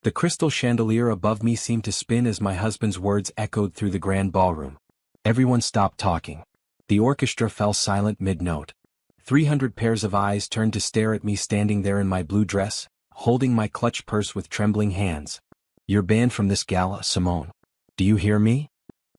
The crystal chandelier above me seemed to spin as my husband's words echoed through the grand ballroom. Everyone stopped talking. The orchestra fell silent mid-note. 300 pairs of eyes turned to stare at me standing there in my blue dress, holding my clutch purse with trembling hands. "You're banned from this gala, Simone. Do you hear me?"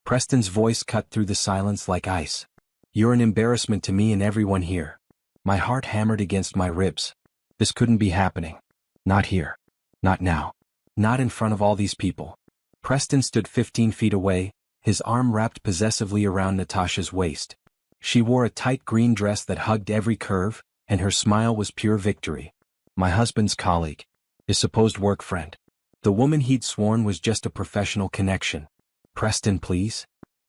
Preston's voice cut through the silence like ice. "You're an embarrassment to me and everyone here." My heart hammered against my ribs. This couldn't be happening. Not here. Not now. Not in front of all these people. Preston stood 15 feet away, his arm wrapped possessively around Natasha's waist. She wore a tight green dress that hugged every curve, and her smile was pure victory. My husband's colleague. His supposed work friend. The woman he'd sworn was just a professional connection. "Preston, please?"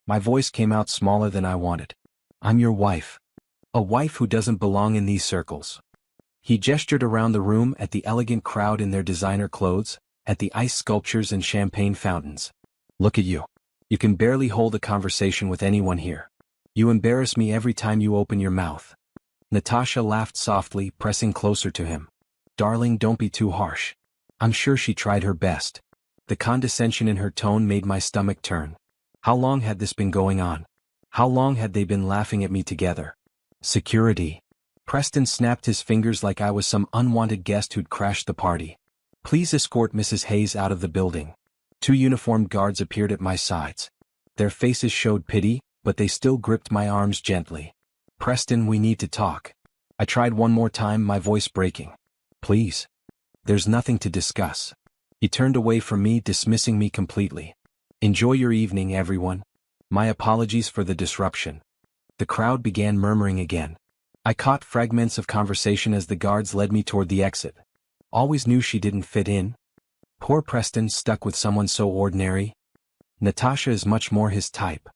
My voice came out smaller than I wanted. "I'm your wife. A wife who doesn't belong in these circles." He gestured around the room at the elegant crowd in their designer clothes, at the ice sculptures and champagne fountains. "Look at you. You can barely hold a conversation with anyone here. You embarrass me every time you open your mouth." Natasha laughed softly, pressing closer to him. "Darling, don't be too harsh. I'm sure she tried her best." The condescension in her tone made my stomach turn. How long had this been going on? How long had they been laughing at me together? "Security." Preston snapped his fingers like I was some unwanted guest who'd crashed the party. "Please escort Mrs. Hayes out of the building." 2 uniformed guards appeared at my sides. Their faces showed pity, but they still gripped my arms gently. "Preston, we need to talk." I tried one more time, my voice breaking. "Please. There's nothing to discuss." He turned away from me, dismissing me completely. "Enjoy your evening, everyone. My apologies for the disruption." The crowd began murmuring again. I caught fragments of conversation as the guards led me toward the exit. "Always knew she didn't fit in. Poor Preston, stuck with someone so ordinary. Natasha is much more his type."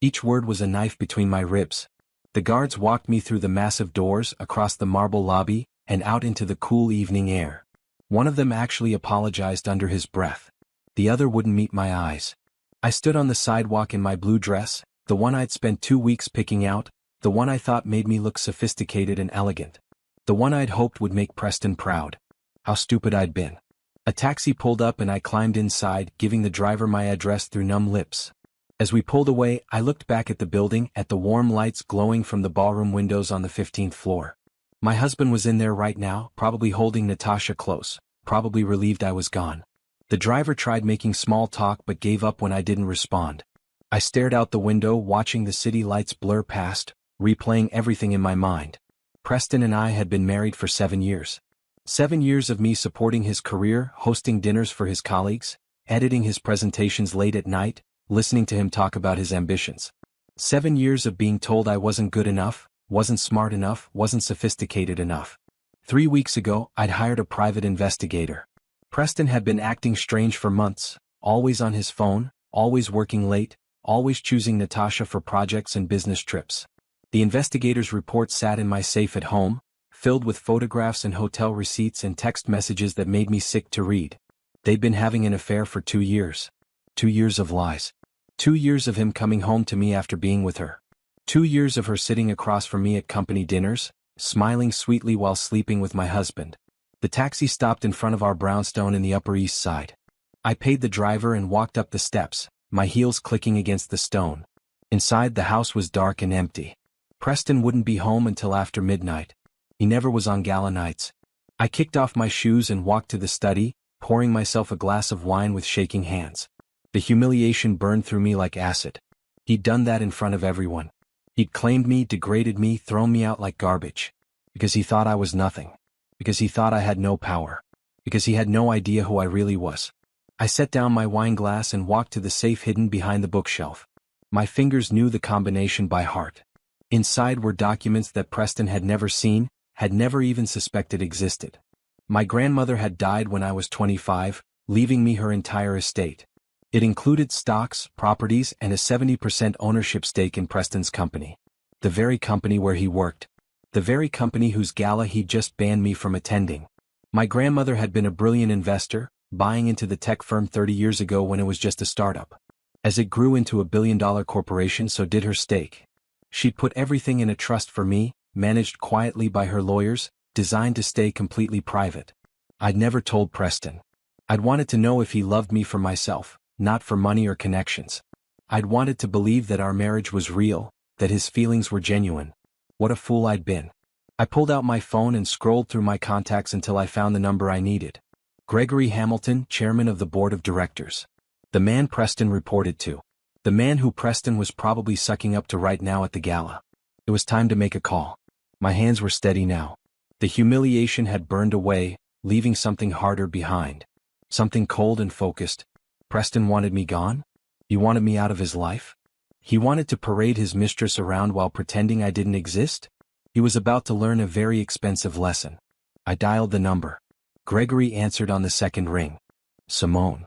Each word was a knife between my ribs. The guards walked me through the massive doors, across the marble lobby, and out into the cool evening air. One of them actually apologized under his breath. The other wouldn't meet my eyes. I stood on the sidewalk in my blue dress, the one I'd spent 2 weeks picking out, the one I thought made me look sophisticated and elegant. The one I'd hoped would make Preston proud. How stupid I'd been. A taxi pulled up and I climbed inside, giving the driver my address through numb lips. As we pulled away, I looked back at the building, at the warm lights glowing from the ballroom windows on the 15th floor. My husband was in there right now, probably holding Natasha close, probably relieved I was gone. The driver tried making small talk but gave up when I didn't respond. I stared out the window, watching the city lights blur past, replaying everything in my mind. Preston and I had been married for 7 years. 7 years of me supporting his career, hosting dinners for his colleagues, editing his presentations late at night, listening to him talk about his ambitions. 7 years of being told I wasn't good enough, wasn't smart enough, wasn't sophisticated enough. 3 weeks ago, I'd hired a private investigator. Preston had been acting strange for months, always on his phone, always working late, always choosing Natasha for projects and business trips. The investigator's report sat in my safe at home, filled with photographs and hotel receipts and text messages that made me sick to read. They'd been having an affair for 2 years. 2 years of lies. 2 years of him coming home to me after being with her. 2 years of her sitting across from me at company dinners, smiling sweetly while sleeping with my husband. The taxi stopped in front of our brownstone in the Upper East Side. I paid the driver and walked up the steps, my heels clicking against the stone. Inside, the house was dark and empty. Preston wouldn't be home until after midnight. He never was on gala nights. I kicked off my shoes and walked to the study, pouring myself a glass of wine with shaking hands. The humiliation burned through me like acid. He'd done that in front of everyone. He'd claimed me, degraded me, thrown me out like garbage. Because he thought I was nothing. Because he thought I had no power. Because he had no idea who I really was. I set down my wine glass and walked to the safe hidden behind the bookshelf. My fingers knew the combination by heart. Inside were documents that Preston had never seen, had never even suspected existed. My grandmother had died when I was 25, leaving me her entire estate. It included stocks, properties, and a 70% ownership stake in Preston's company. The very company where he worked. The very company whose gala he'd just banned me from attending. My grandmother had been a brilliant investor, buying into the tech firm 30 years ago when it was just a startup. As it grew into a billion-dollar corporation, so did her stake. She'd put everything in a trust for me, managed quietly by her lawyers, designed to stay completely private. I'd never told Preston. I'd wanted to know if he loved me for myself, not for money or connections. I'd wanted to believe that our marriage was real, that his feelings were genuine. What a fool I'd been. I pulled out my phone and scrolled through my contacts until I found the number I needed. Gregory Hamilton, chairman of the board of directors. The man Preston reported to. The man who Preston was probably sucking up to right now at the gala. It was time to make a call. My hands were steady now. The humiliation had burned away, leaving something harder behind. Something cold and focused. Preston wanted me gone? He wanted me out of his life? He wanted to parade his mistress around while pretending I didn't exist? He was about to learn a very expensive lesson. I dialed the number. Gregory answered on the second ring. Simone.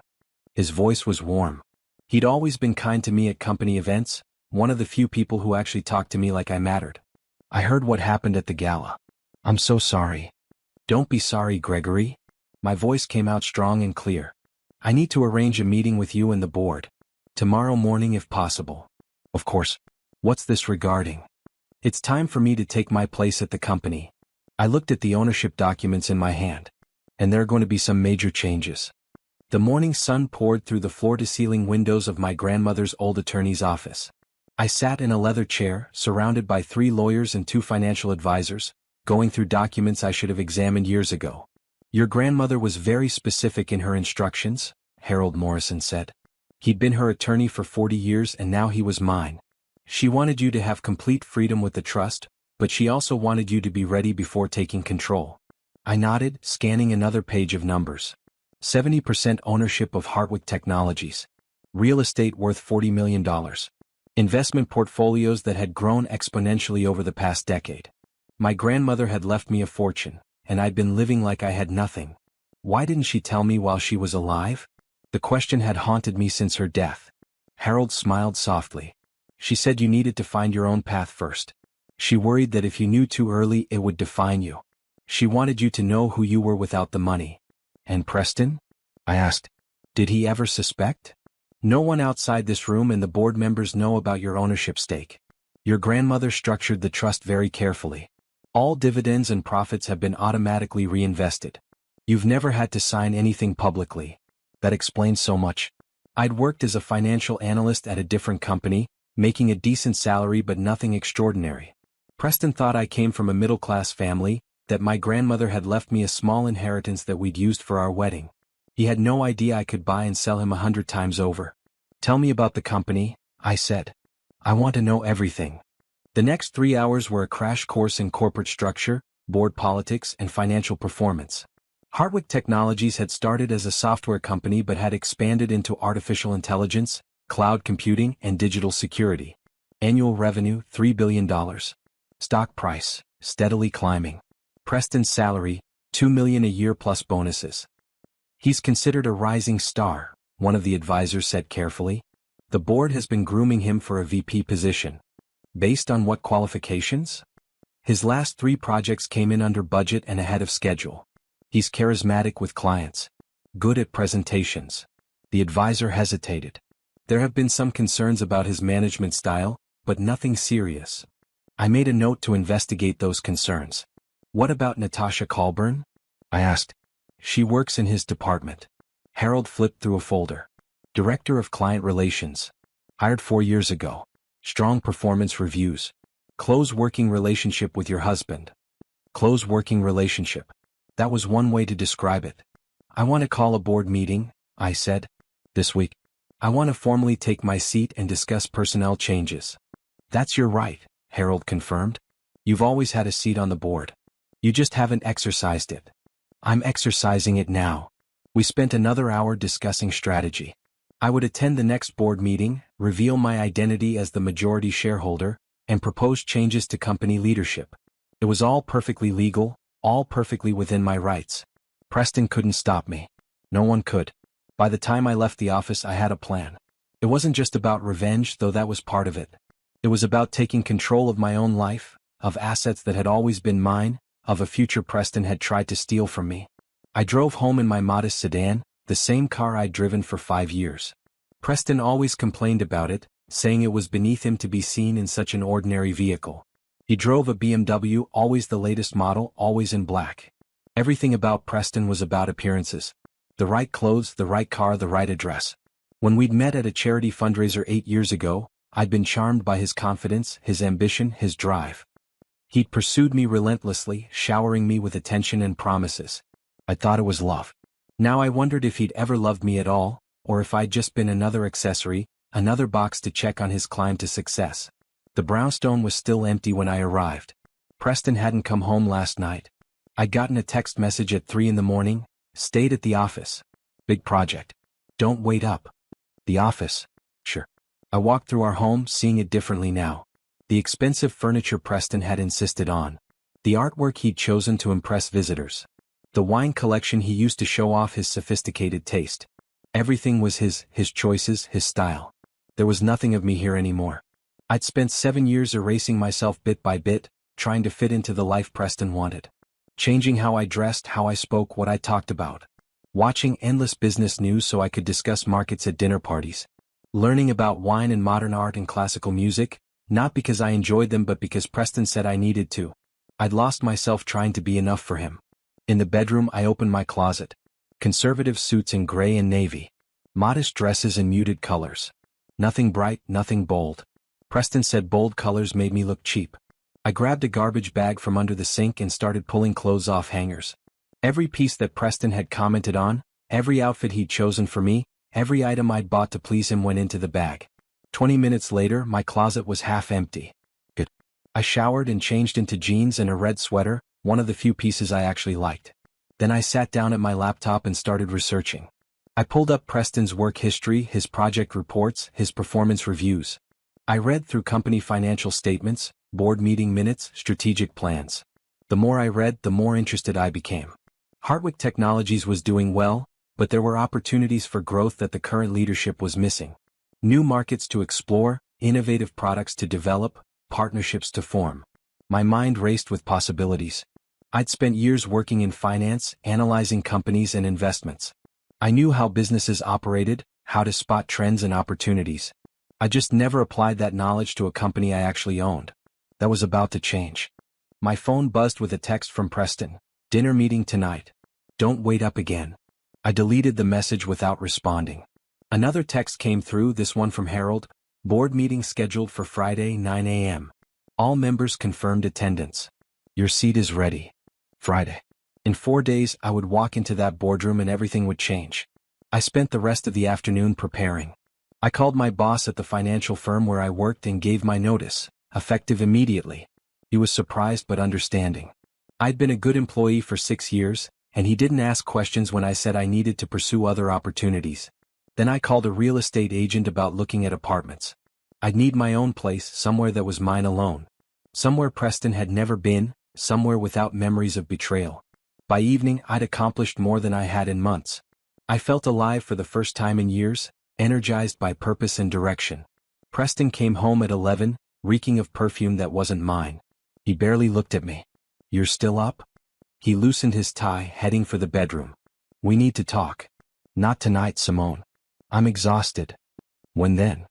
His voice was warm. He'd always been kind to me at company events, one of the few people who actually talked to me like I mattered. I heard what happened at the gala. I'm so sorry. Don't be sorry, Gregory. My voice came out strong and clear. I need to arrange a meeting with you and the board. Tomorrow morning if possible. Of course. What's this regarding? It's time for me to take my place at the company. I looked at the ownership documents in my hand. And there are going to be some major changes. The morning sun poured through the floor-to-ceiling windows of my grandmother's old attorney's office. I sat in a leather chair, surrounded by 3 lawyers and 2 financial advisors, going through documents I should have examined years ago. Your grandmother was very specific in her instructions, Harold Morrison said. He'd been her attorney for 40 years and now he was mine. She wanted you to have complete freedom with the trust, but she also wanted you to be ready before taking control. I nodded, scanning another page of numbers. 70% ownership of Hartwick Technologies. Real estate worth $40 million. Investment portfolios that had grown exponentially over the past decade. My grandmother had left me a fortune, and I'd been living like I had nothing. Why didn't she tell me while she was alive? The question had haunted me since her death. Harold smiled softly. She said you needed to find your own path first. She worried that if you knew too early it would define you. She wanted you to know who you were without the money. And Preston? I asked. Did he ever suspect? No one outside this room and the board members know about your ownership stake. Your grandmother structured the trust very carefully. All dividends and profits have been automatically reinvested. You've never had to sign anything publicly. That explains so much. I'd worked as a financial analyst at a different company, making a decent salary but nothing extraordinary. Preston thought I came from a middle-class family, that my grandmother had left me a small inheritance that we'd used for our wedding. He had no idea I could buy and sell him 100 times over. Tell me about the company, I said. I want to know everything. The next 3 hours were a crash course in corporate structure, board politics, and financial performance. Hartwick Technologies had started as a software company but had expanded into artificial intelligence, cloud computing, and digital security. Annual revenue, $3 billion. Stock price, steadily climbing. Preston's salary, $2 million a year plus bonuses. He's considered a rising star, one of the advisors said carefully. The board has been grooming him for a VP position. Based on what qualifications? His last 3 projects came in under budget and ahead of schedule. He's charismatic with clients. Good at presentations. The advisor hesitated. There have been some concerns about his management style, but nothing serious. I made a note to investigate those concerns. What about Natasha Colburn? I asked. She works in his department. Harold flipped through a folder. Director of Client Relations. Hired 4 years ago. Strong performance reviews. Close working relationship with your husband. Close working relationship. That was one way to describe it. I want to call a board meeting, I said. This week. I want to formally take my seat and discuss personnel changes. That's your right, Harold confirmed. You've always had a seat on the board. You just haven't exercised it. I'm exercising it now. We spent another hour discussing strategy. I would attend the next board meeting, reveal my identity as the majority shareholder, and propose changes to company leadership. It was all perfectly legal, all perfectly within my rights. Preston couldn't stop me. No one could. By the time I left the office I had a plan. It wasn't just about revenge, though that was part of it. It was about taking control of my own life, of assets that had always been mine, of a future Preston had tried to steal from me. I drove home in my modest sedan, the same car I'd driven for 5 years. Preston always complained about it, saying it was beneath him to be seen in such an ordinary vehicle. He drove a BMW, always the latest model, always in black. Everything about Preston was about appearances. The right clothes, the right car, the right address. When we'd met at a charity fundraiser 8 years ago, I'd been charmed by his confidence, his ambition, his drive. He'd pursued me relentlessly, showering me with attention and promises. I thought it was love. Now I wondered if he'd ever loved me at all, or if I'd just been another accessory, another box to check on his climb to success. The brownstone was still empty when I arrived. Preston hadn't come home last night. I'd gotten a text message at 3 in the morning, stayed at the office. Big project. Don't wait up. The office. Sure. I walked through our home, seeing it differently now. The expensive furniture Preston had insisted on. The artwork he'd chosen to impress visitors. The wine collection he used to show off his sophisticated taste. Everything was his choices, his style. There was nothing of me here anymore. I'd spent 7 years erasing myself bit by bit, trying to fit into the life Preston wanted. Changing how I dressed, how I spoke, what I talked about. Watching endless business news so I could discuss markets at dinner parties. Learning about wine and modern art and classical music, not because I enjoyed them but because Preston said I needed to. I'd lost myself trying to be enough for him. In the bedroom I opened my closet. Conservative suits in gray and navy. Modest dresses in muted colors. Nothing bright, nothing bold. Preston said bold colors made me look cheap. I grabbed a garbage bag from under the sink and started pulling clothes off hangers. Every piece that Preston had commented on, every outfit he'd chosen for me, every item I'd bought to please him went into the bag. 20 minutes later, my closet was half empty. Good. I showered and changed into jeans and a red sweater, one of the few pieces I actually liked. Then I sat down at my laptop and started researching. I pulled up Preston's work history, his project reports, his performance reviews. I read through company financial statements, board meeting minutes, strategic plans. The more I read, the more interested I became. Hartwick Technologies was doing well, but there were opportunities for growth that the current leadership was missing. New markets to explore, innovative products to develop, partnerships to form. My mind raced with possibilities. I'd spent years working in finance, analyzing companies and investments. I knew how businesses operated, how to spot trends and opportunities. I just never applied that knowledge to a company I actually owned. That was about to change. My phone buzzed with a text from Preston. Dinner meeting tonight. Don't wait up again. I deleted the message without responding. Another text came through, this one from Harold. Board meeting scheduled for Friday, 9 a.m. All members confirmed attendance. Your seat is ready. Friday. In 4 days, I would walk into that boardroom and everything would change. I spent the rest of the afternoon preparing. I called my boss at the financial firm where I worked and gave my notice, effective immediately. He was surprised but understanding. I'd been a good employee for 6 years, and he didn't ask questions when I said I needed to pursue other opportunities. Then I called a real estate agent about looking at apartments. I'd need my own place, somewhere that was mine alone. Somewhere Preston had never been, somewhere without memories of betrayal. By evening, I'd accomplished more than I had in months. I felt alive for the first time in years, energized by purpose and direction. Preston came home at 11, reeking of perfume that wasn't mine. He barely looked at me. You're still up? He loosened his tie, heading for the bedroom. We need to talk. Not tonight, Simone. I'm exhausted. When then?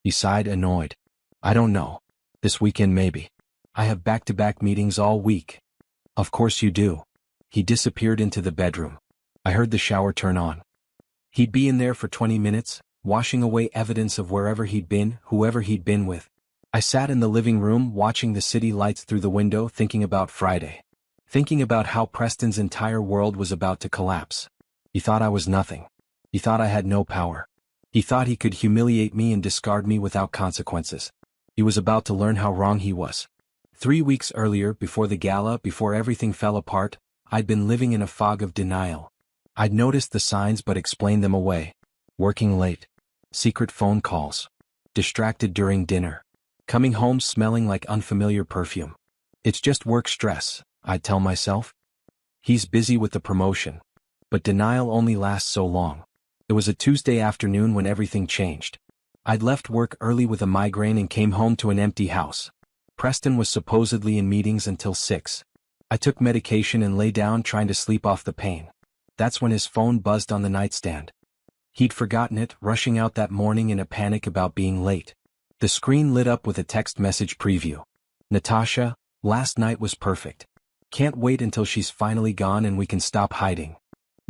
He sighed, annoyed. I don't know. This weekend maybe. I have back-to-back meetings all week. Of course you do. He disappeared into the bedroom. I heard the shower turn on. He'd be in there for 20 minutes, washing away evidence of wherever he'd been, whoever he'd been with. I sat in the living room watching the city lights through the window, thinking about Friday. Thinking about how Preston's entire world was about to collapse. He thought I was nothing. He thought I had no power. He thought he could humiliate me and discard me without consequences. He was about to learn how wrong he was. 3 weeks earlier, before the gala, before everything fell apart, I'd been living in a fog of denial. I'd noticed the signs but explained them away. Working late. Secret phone calls. Distracted during dinner. Coming home smelling like unfamiliar perfume. It's just work stress, I'd tell myself. He's busy with the promotion. But denial only lasts so long. It was a Tuesday afternoon when everything changed. I'd left work early with a migraine and came home to an empty house. Preston was supposedly in meetings until 6. I took medication and lay down trying to sleep off the pain. That's when his phone buzzed on the nightstand. He'd forgotten it, rushing out that morning in a panic about being late. The screen lit up with a text message preview. Natasha, last night was perfect. Can't wait until she's finally gone and we can stop hiding.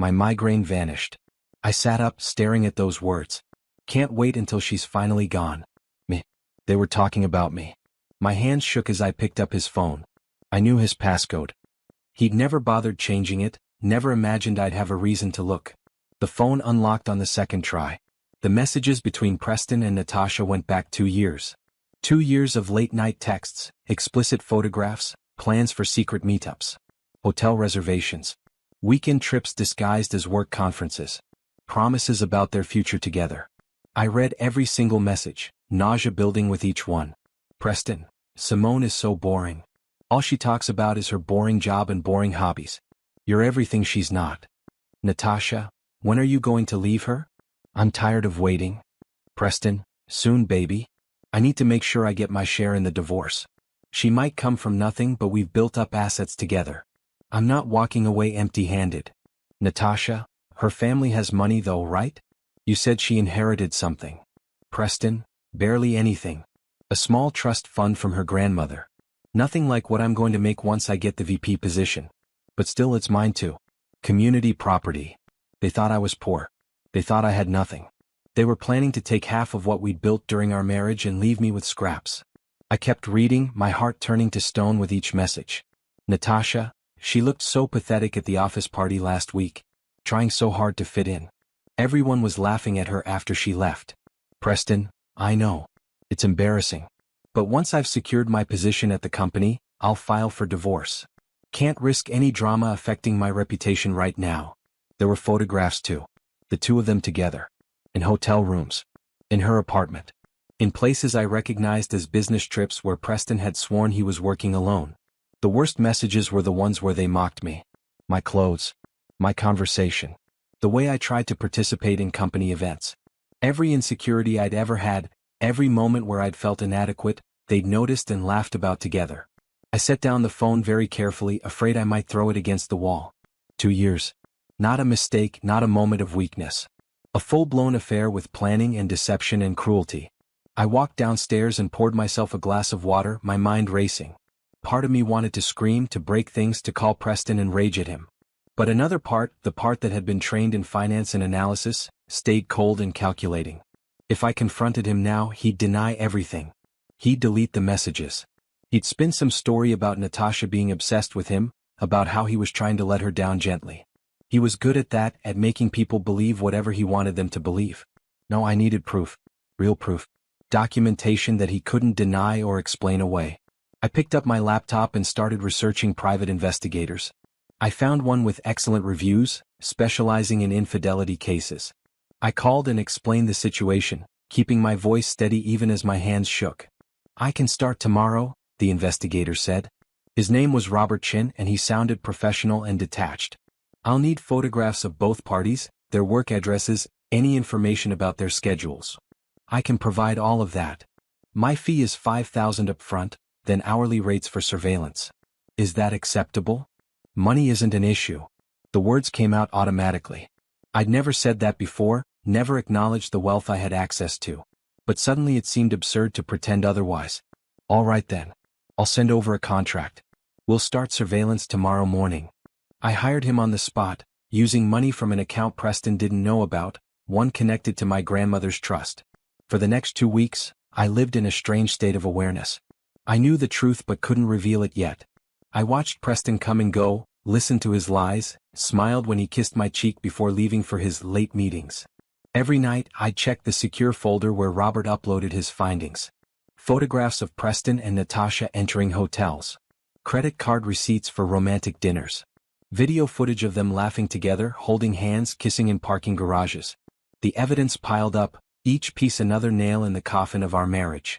My migraine vanished. I sat up, staring at those words. Can't wait until she's finally gone. Me. They were talking about me. My hands shook as I picked up his phone. I knew his passcode. He'd never bothered changing it, never imagined I'd have a reason to look. The phone unlocked on the second try. The messages between Preston and Natasha went back 2 years. 2 years of late-night texts, explicit photographs, plans for secret meetups, hotel reservations, weekend trips disguised as work conferences, promises about their future together. I read every single message, nausea building with each one. Preston, Simone is so boring. All she talks about is her boring job and boring hobbies. You're everything she's not. Natasha, when are you going to leave her? I'm tired of waiting. Preston, soon baby. I need to make sure I get my share in the divorce. She might come from nothing, but we've built up assets together. I'm not walking away empty-handed. Natasha, her family has money though, right? You said she inherited something. Preston, barely anything. A small trust fund from her grandmother. Nothing like what I'm going to make once I get the VP position. But still it's mine too. Community property. They thought I was poor. They thought I had nothing. They were planning to take half of what we'd built during our marriage and leave me with scraps. I kept reading, my heart turning to stone with each message. Natasha, she looked so pathetic at the office party last week, trying so hard to fit in. Everyone was laughing at her after she left. Preston, I know. It's embarrassing. But once I've secured my position at the company, I'll file for divorce. Can't risk any drama affecting my reputation right now. There were photographs too. The two of them together. In hotel rooms. In her apartment. In places I recognized as business trips where Preston had sworn he was working alone. The worst messages were the ones where they mocked me. My clothes. My conversation. The way I tried to participate in company events. Every insecurity I'd ever had, every moment where I'd felt inadequate, they'd noticed and laughed about together. I set down the phone very carefully, afraid I might throw it against the wall. 2 years. Not a mistake, not a moment of weakness. A full-blown affair with planning and deception and cruelty. I walked downstairs and poured myself a glass of water, my mind racing. Part of me wanted to scream, to break things, to call Preston and rage at him. But another part, the part that had been trained in finance and analysis, stayed cold and calculating. If I confronted him now, he'd deny everything. He'd delete the messages. He'd spin some story about Natasha being obsessed with him, about how he was trying to let her down gently. He was good at that, at making people believe whatever he wanted them to believe. No, I needed proof. Real proof. Documentation that he couldn't deny or explain away. I picked up my laptop and started researching private investigators. I found one with excellent reviews, specializing in infidelity cases. I called and explained the situation, keeping my voice steady even as my hands shook. I can start tomorrow, the investigator said. His name was Robert Chin and he sounded professional and detached. I'll need photographs of both parties, their work addresses, any information about their schedules. I can provide all of that. My fee is $5,000 up front, then hourly rates for surveillance. Is that acceptable? Money isn't an issue. The words came out automatically. I'd never said that before, never acknowledged the wealth I had access to. But suddenly it seemed absurd to pretend otherwise. All right then. I'll send over a contract. We'll start surveillance tomorrow morning. I hired him on the spot, using money from an account Preston didn't know about, one connected to my grandmother's trust. For the next 2 weeks, I lived in a strange state of awareness. I knew the truth but couldn't reveal it yet. I watched Preston come and go, listened to his lies, smiled when he kissed my cheek before leaving for his late meetings. Every night, I'd check the secure folder where Robert uploaded his findings. Photographs of Preston and Natasha entering hotels. Credit card receipts for romantic dinners. Video footage of them laughing together, holding hands, kissing in parking garages. The evidence piled up, each piece another nail in the coffin of our marriage.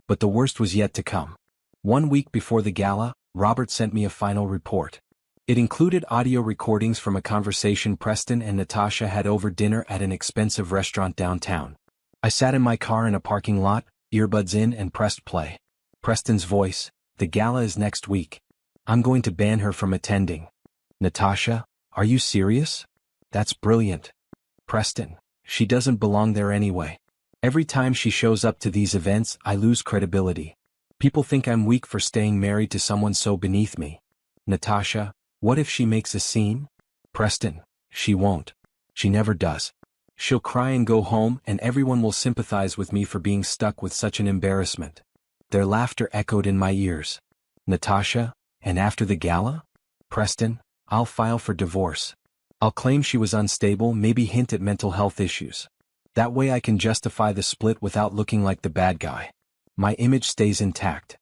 But the worst was yet to come. 1 week before the gala, Robert sent me a final report. It included audio recordings from a conversation Preston and Natasha had over dinner at an expensive restaurant downtown. I sat in my car in a parking lot, earbuds in and pressed play. Preston's voice, the gala is next week. I'm going to ban her from attending. Natasha, are you serious? That's brilliant. Preston, she doesn't belong there anyway. Every time she shows up to these events, I lose credibility. People think I'm weak for staying married to someone so beneath me. Natasha, what if she makes a scene? Preston, She won't. She never does. She'll cry and go home, and everyone will sympathize with me for being stuck with such an embarrassment. Their laughter echoed in my ears. Natasha, and after the gala? Preston, I'll file for divorce. I'll claim she was unstable, maybe hint at mental health issues. That way I can justify the split without looking like the bad guy. My image stays intact.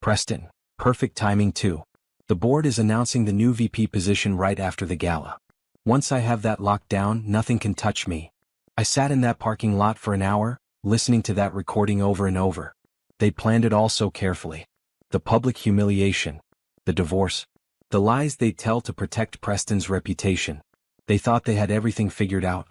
Preston, perfect timing too. The board is announcing the new VP position right after the gala. Once I have that locked down, nothing can touch me. I sat in that parking lot for an hour, listening to that recording over and over. They planned it all so carefully. The public humiliation, the divorce, the lies they'd tell to protect Preston's reputation. They thought they had everything figured out.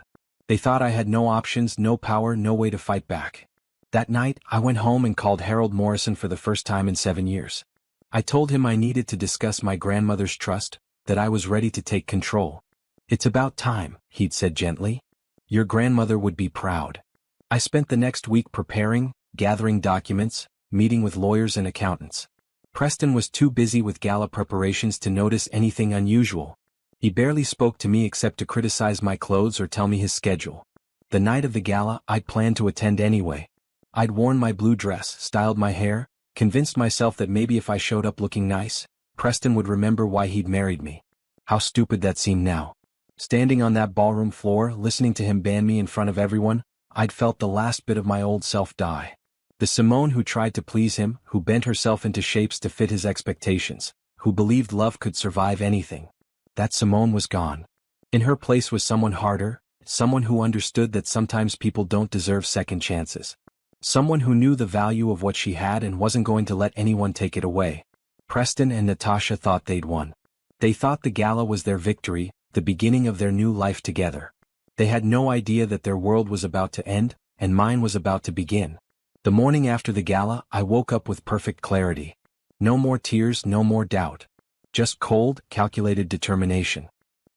They thought I had no options, no power, no way to fight back. That night, I went home and called Harold Morrison for the first time in 7 years. I told him I needed to discuss my grandmother's trust, that I was ready to take control. It's about time, he'd said gently. Your grandmother would be proud. I spent the next week preparing, gathering documents, meeting with lawyers and accountants. Preston was too busy with gala preparations to notice anything unusual. He barely spoke to me except to criticize my clothes or tell me his schedule. The night of the gala, I'd planned to attend anyway. I'd worn my blue dress, styled my hair, convinced myself that maybe if I showed up looking nice, Preston would remember why he'd married me. How stupid that seemed now. Standing on that ballroom floor, listening to him ban me in front of everyone, I'd felt the last bit of my old self die. The Simone who tried to please him, who bent herself into shapes to fit his expectations, who believed love could survive anything. That Simone was gone. In her place was someone harder, someone who understood that sometimes people don't deserve second chances. Someone who knew the value of what she had and wasn't going to let anyone take it away. Preston and Natasha thought they'd won. They thought the gala was their victory, the beginning of their new life together. They had no idea that their world was about to end, and mine was about to begin. The morning after the gala, I woke up with perfect clarity. No more tears, no more doubt. Just cold, calculated determination.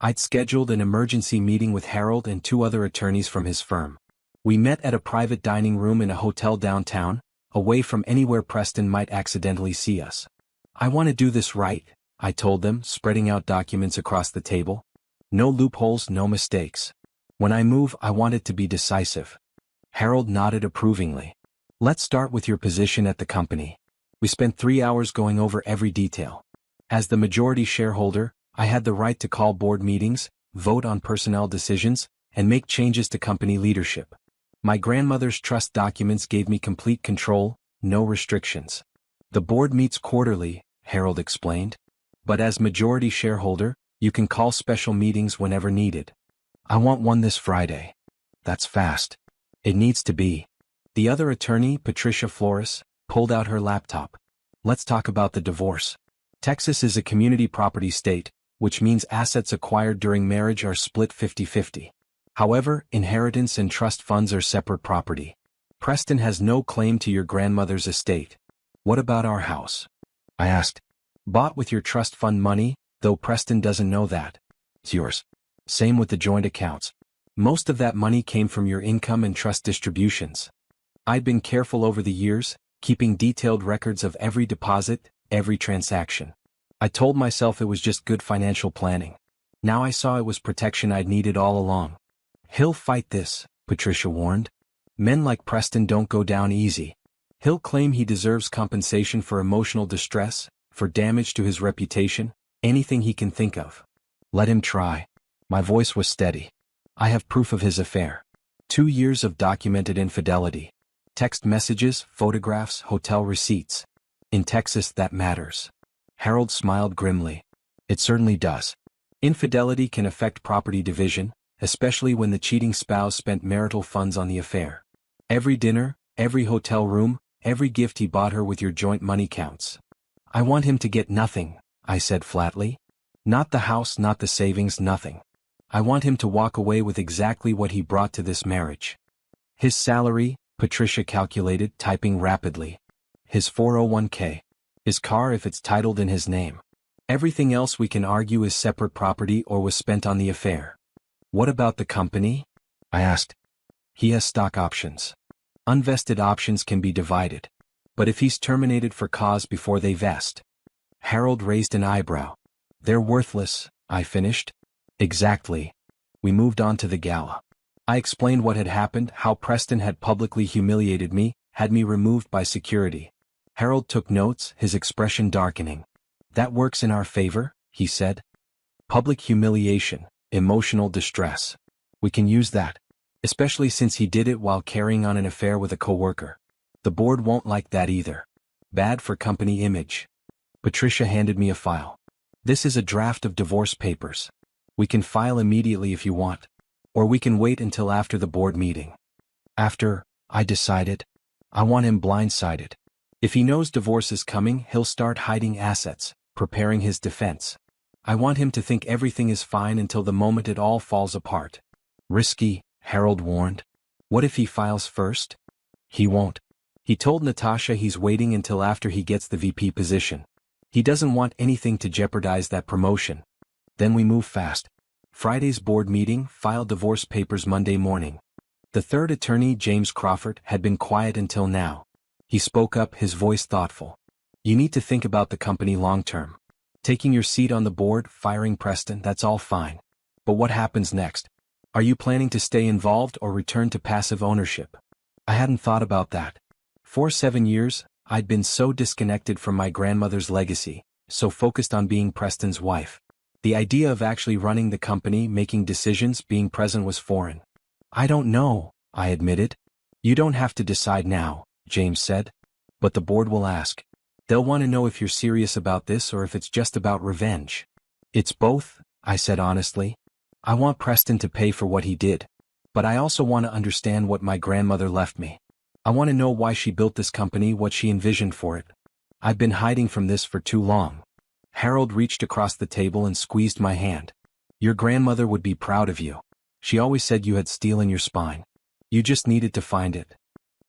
I'd scheduled an emergency meeting with Harold and 2 other attorneys from his firm. We met at a private dining room in a hotel downtown, away from anywhere Preston might accidentally see us. I want to do this right, I told them, spreading out documents across the table. No loopholes, no mistakes. When I move, I want it to be decisive. Harold nodded approvingly. Let's start with your position at the company. We spent 3 hours going over every detail. As the majority shareholder, I had the right to call board meetings, vote on personnel decisions, and make changes to company leadership. My grandmother's trust documents gave me complete control, no restrictions. The board meets quarterly, Harold explained. But as majority shareholder, you can call special meetings whenever needed. I want one this Friday. That's fast. It needs to be. The other attorney, Patricia Flores, pulled out her laptop. Let's talk about the divorce. Texas is a community property state, which means assets acquired during marriage are split 50-50. However, inheritance and trust funds are separate property. Preston has no claim to your grandmother's estate. What about our house? I asked. Bought with your trust fund money, though Preston doesn't know that. It's yours. Same with the joint accounts. Most of that money came from your income and trust distributions. I'd been careful over the years, keeping detailed records of every deposit, every transaction. I told myself it was just good financial planning. Now I saw it was protection I'd needed all along. He'll fight this, Patricia warned. Men like Preston don't go down easy. He'll claim he deserves compensation for emotional distress, for damage to his reputation, anything he can think of. Let him try. My voice was steady. I have proof of his affair. 2 years of documented infidelity. Text messages, photographs, hotel receipts. In Texas, that matters. Harold smiled grimly. It certainly does. Infidelity can affect property division, especially when the cheating spouse spent marital funds on the affair. Every dinner, every hotel room, every gift he bought her with your joint money counts. I want him to get nothing, I said flatly. Not the house, not the savings, nothing. I want him to walk away with exactly what he brought to this marriage. His salary, Patricia calculated, typing rapidly. His 401k. His car if it's titled in his name. Everything else we can argue is separate property or was spent on the affair. What about the company? I asked. He has stock options. Unvested options can be divided. But if he's terminated for cause before they vest. Harold raised an eyebrow. They're worthless, I finished. Exactly. We moved on to the gala. I explained what had happened, how Preston had publicly humiliated me, had me removed by security. Harold took notes, his expression darkening. That works in our favor, he said. Public humiliation, emotional distress. We can use that. Especially since he did it while carrying on an affair with a coworker. The board won't like that either. Bad for company image. Patricia handed me a file. This is a draft of divorce papers. We can file immediately if you want. Or we can wait until after the board meeting. After, I decided. I want him blindsided. If he knows divorce is coming, he'll start hiding assets, preparing his defense. I want him to think everything is fine until the moment it all falls apart. Risky, Harold warned. What if he files first? He won't. He told Natasha he's waiting until after he gets the VP position. He doesn't want anything to jeopardize that promotion. Then we move fast. Friday's board meeting, filed divorce papers Monday morning. The third attorney, James Crawford, had been quiet until now. He spoke up, his voice thoughtful. You need to think about the company long-term. Taking your seat on the board, firing Preston, that's all fine. But what happens next? Are you planning to stay involved or return to passive ownership? I hadn't thought about that. For 7 years, I'd been so disconnected from my grandmother's legacy, so focused on being Preston's wife. The idea of actually running the company, making decisions, being present was foreign. I don't know, I admitted. You don't have to decide now, James said. But the board will ask. They'll want to know if you're serious about this or if it's just about revenge. It's both, I said honestly. I want Preston to pay for what he did. But I also want to understand what my grandmother left me. I want to know why she built this company, what she envisioned for it. I've been hiding from this for too long. Harold reached across the table and squeezed my hand. Your grandmother would be proud of you. She always said you had steel in your spine. You just needed to find it.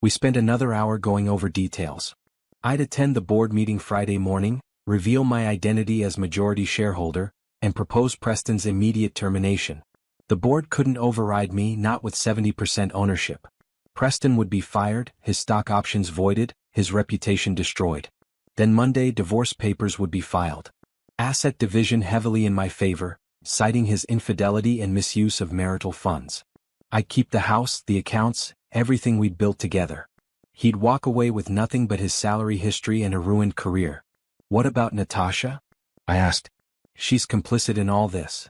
We spent another hour going over details. I'd attend the board meeting Friday morning, reveal my identity as majority shareholder, and propose Preston's immediate termination. The board couldn't override me, not with 70% ownership. Preston would be fired, his stock options voided, his reputation destroyed. Then Monday, divorce papers would be filed. Asset division heavily in my favor, citing his infidelity and misuse of marital funds. I'd keep the house, the accounts, everything we'd built together. He'd walk away with nothing but his salary history and a ruined career. What about Natasha? I asked. She's complicit in all this.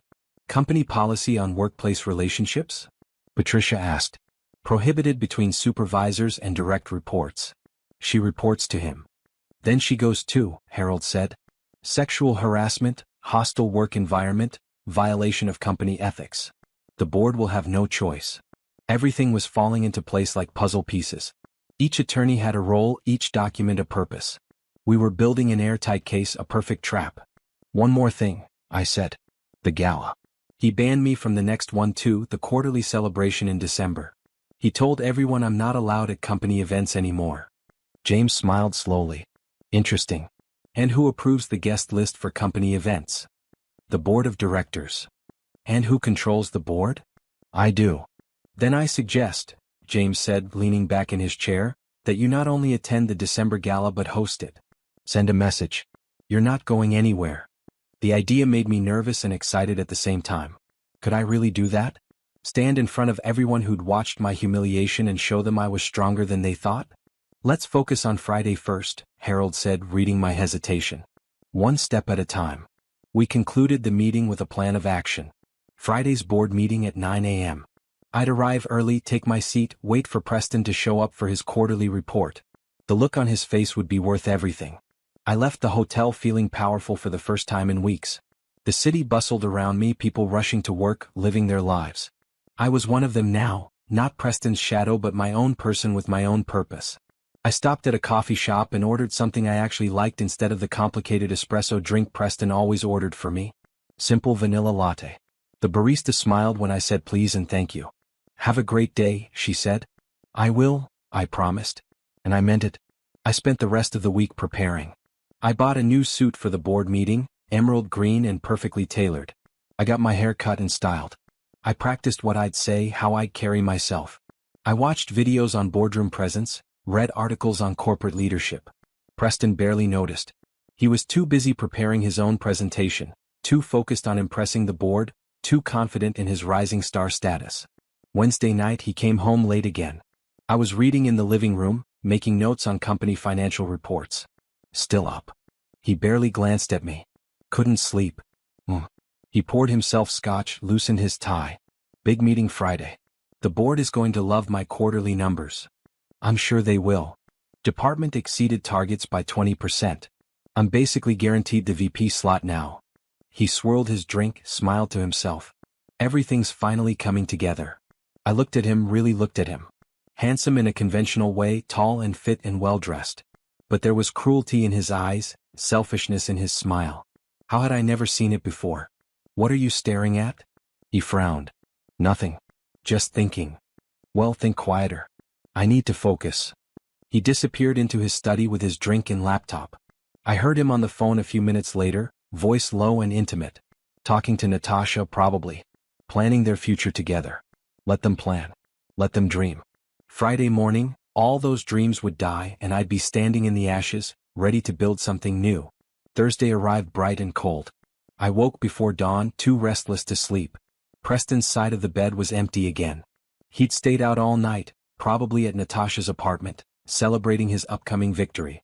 Company policy on workplace relationships? Patricia asked. Prohibited between supervisors and direct reports. She reports to him. Then she goes too, Harold said. Sexual harassment, hostile work environment, violation of company ethics. The board will have no choice. Everything was falling into place like puzzle pieces. Each attorney had a role, each document a purpose. We were building an airtight case, a perfect trap. One more thing, I said. The gala. He banned me from the next one too, the quarterly celebration in December. He told everyone I'm not allowed at company events anymore. James smiled slowly. Interesting. And who approves the guest list for company events? The board of directors. And who controls the board? I do. Then I suggest, James said, leaning back in his chair, that you not only attend the December gala but host it. Send a message. You're not going anywhere. The idea made me nervous and excited at the same time. Could I really do that? Stand in front of everyone who'd watched my humiliation and show them I was stronger than they thought? Let's focus on Friday first, Harold said, reading my hesitation. One step at a time. We concluded the meeting with a plan of action. Friday's board meeting at 9 a.m. I'd arrive early, take my seat, wait for Preston to show up for his quarterly report. The look on his face would be worth everything. I left the hotel feeling powerful for the first time in weeks. The city bustled around me, people rushing to work, living their lives. I was one of them now, not Preston's shadow but my own person with my own purpose. I stopped at a coffee shop and ordered something I actually liked instead of the complicated espresso drink Preston always ordered for me. Simple vanilla latte. The barista smiled when I said please and thank you. Have a great day, she said. I will, I promised. And I meant it. I spent the rest of the week preparing. I bought a new suit for the board meeting, emerald green and perfectly tailored. I got my hair cut and styled. I practiced what I'd say, how I'd carry myself. I watched videos on boardroom presence, read articles on corporate leadership. Preston barely noticed. He was too busy preparing his own presentation, too focused on impressing the board, too confident in his rising star status. Wednesday night he came home late again. I was reading in the living room, making notes on company financial reports. Still up. He barely glanced at me. Couldn't sleep. He poured himself scotch, loosened his tie. Big meeting Friday. The board is going to love my quarterly numbers. I'm sure they will. Department exceeded targets by 20%. I'm basically guaranteed the VP slot now. He swirled his drink, smiled to himself. Everything's finally coming together. I looked at him, really looked at him. Handsome in a conventional way, tall and fit and well-dressed. But there was cruelty in his eyes, selfishness in his smile. How had I never seen it before? What are you staring at? He frowned. Nothing. Just thinking. Well, think quieter. I need to focus. He disappeared into his study with his drink and laptop. I heard him on the phone a few minutes later, voice low and intimate. Talking to Natasha probably. Planning their future together. Let them plan. Let them dream. Friday morning, all those dreams would die and I'd be standing in the ashes, ready to build something new. Thursday arrived bright and cold. I woke before dawn, too restless to sleep. Preston's side of the bed was empty again. He'd stayed out all night, probably at Natasha's apartment, celebrating his upcoming victory.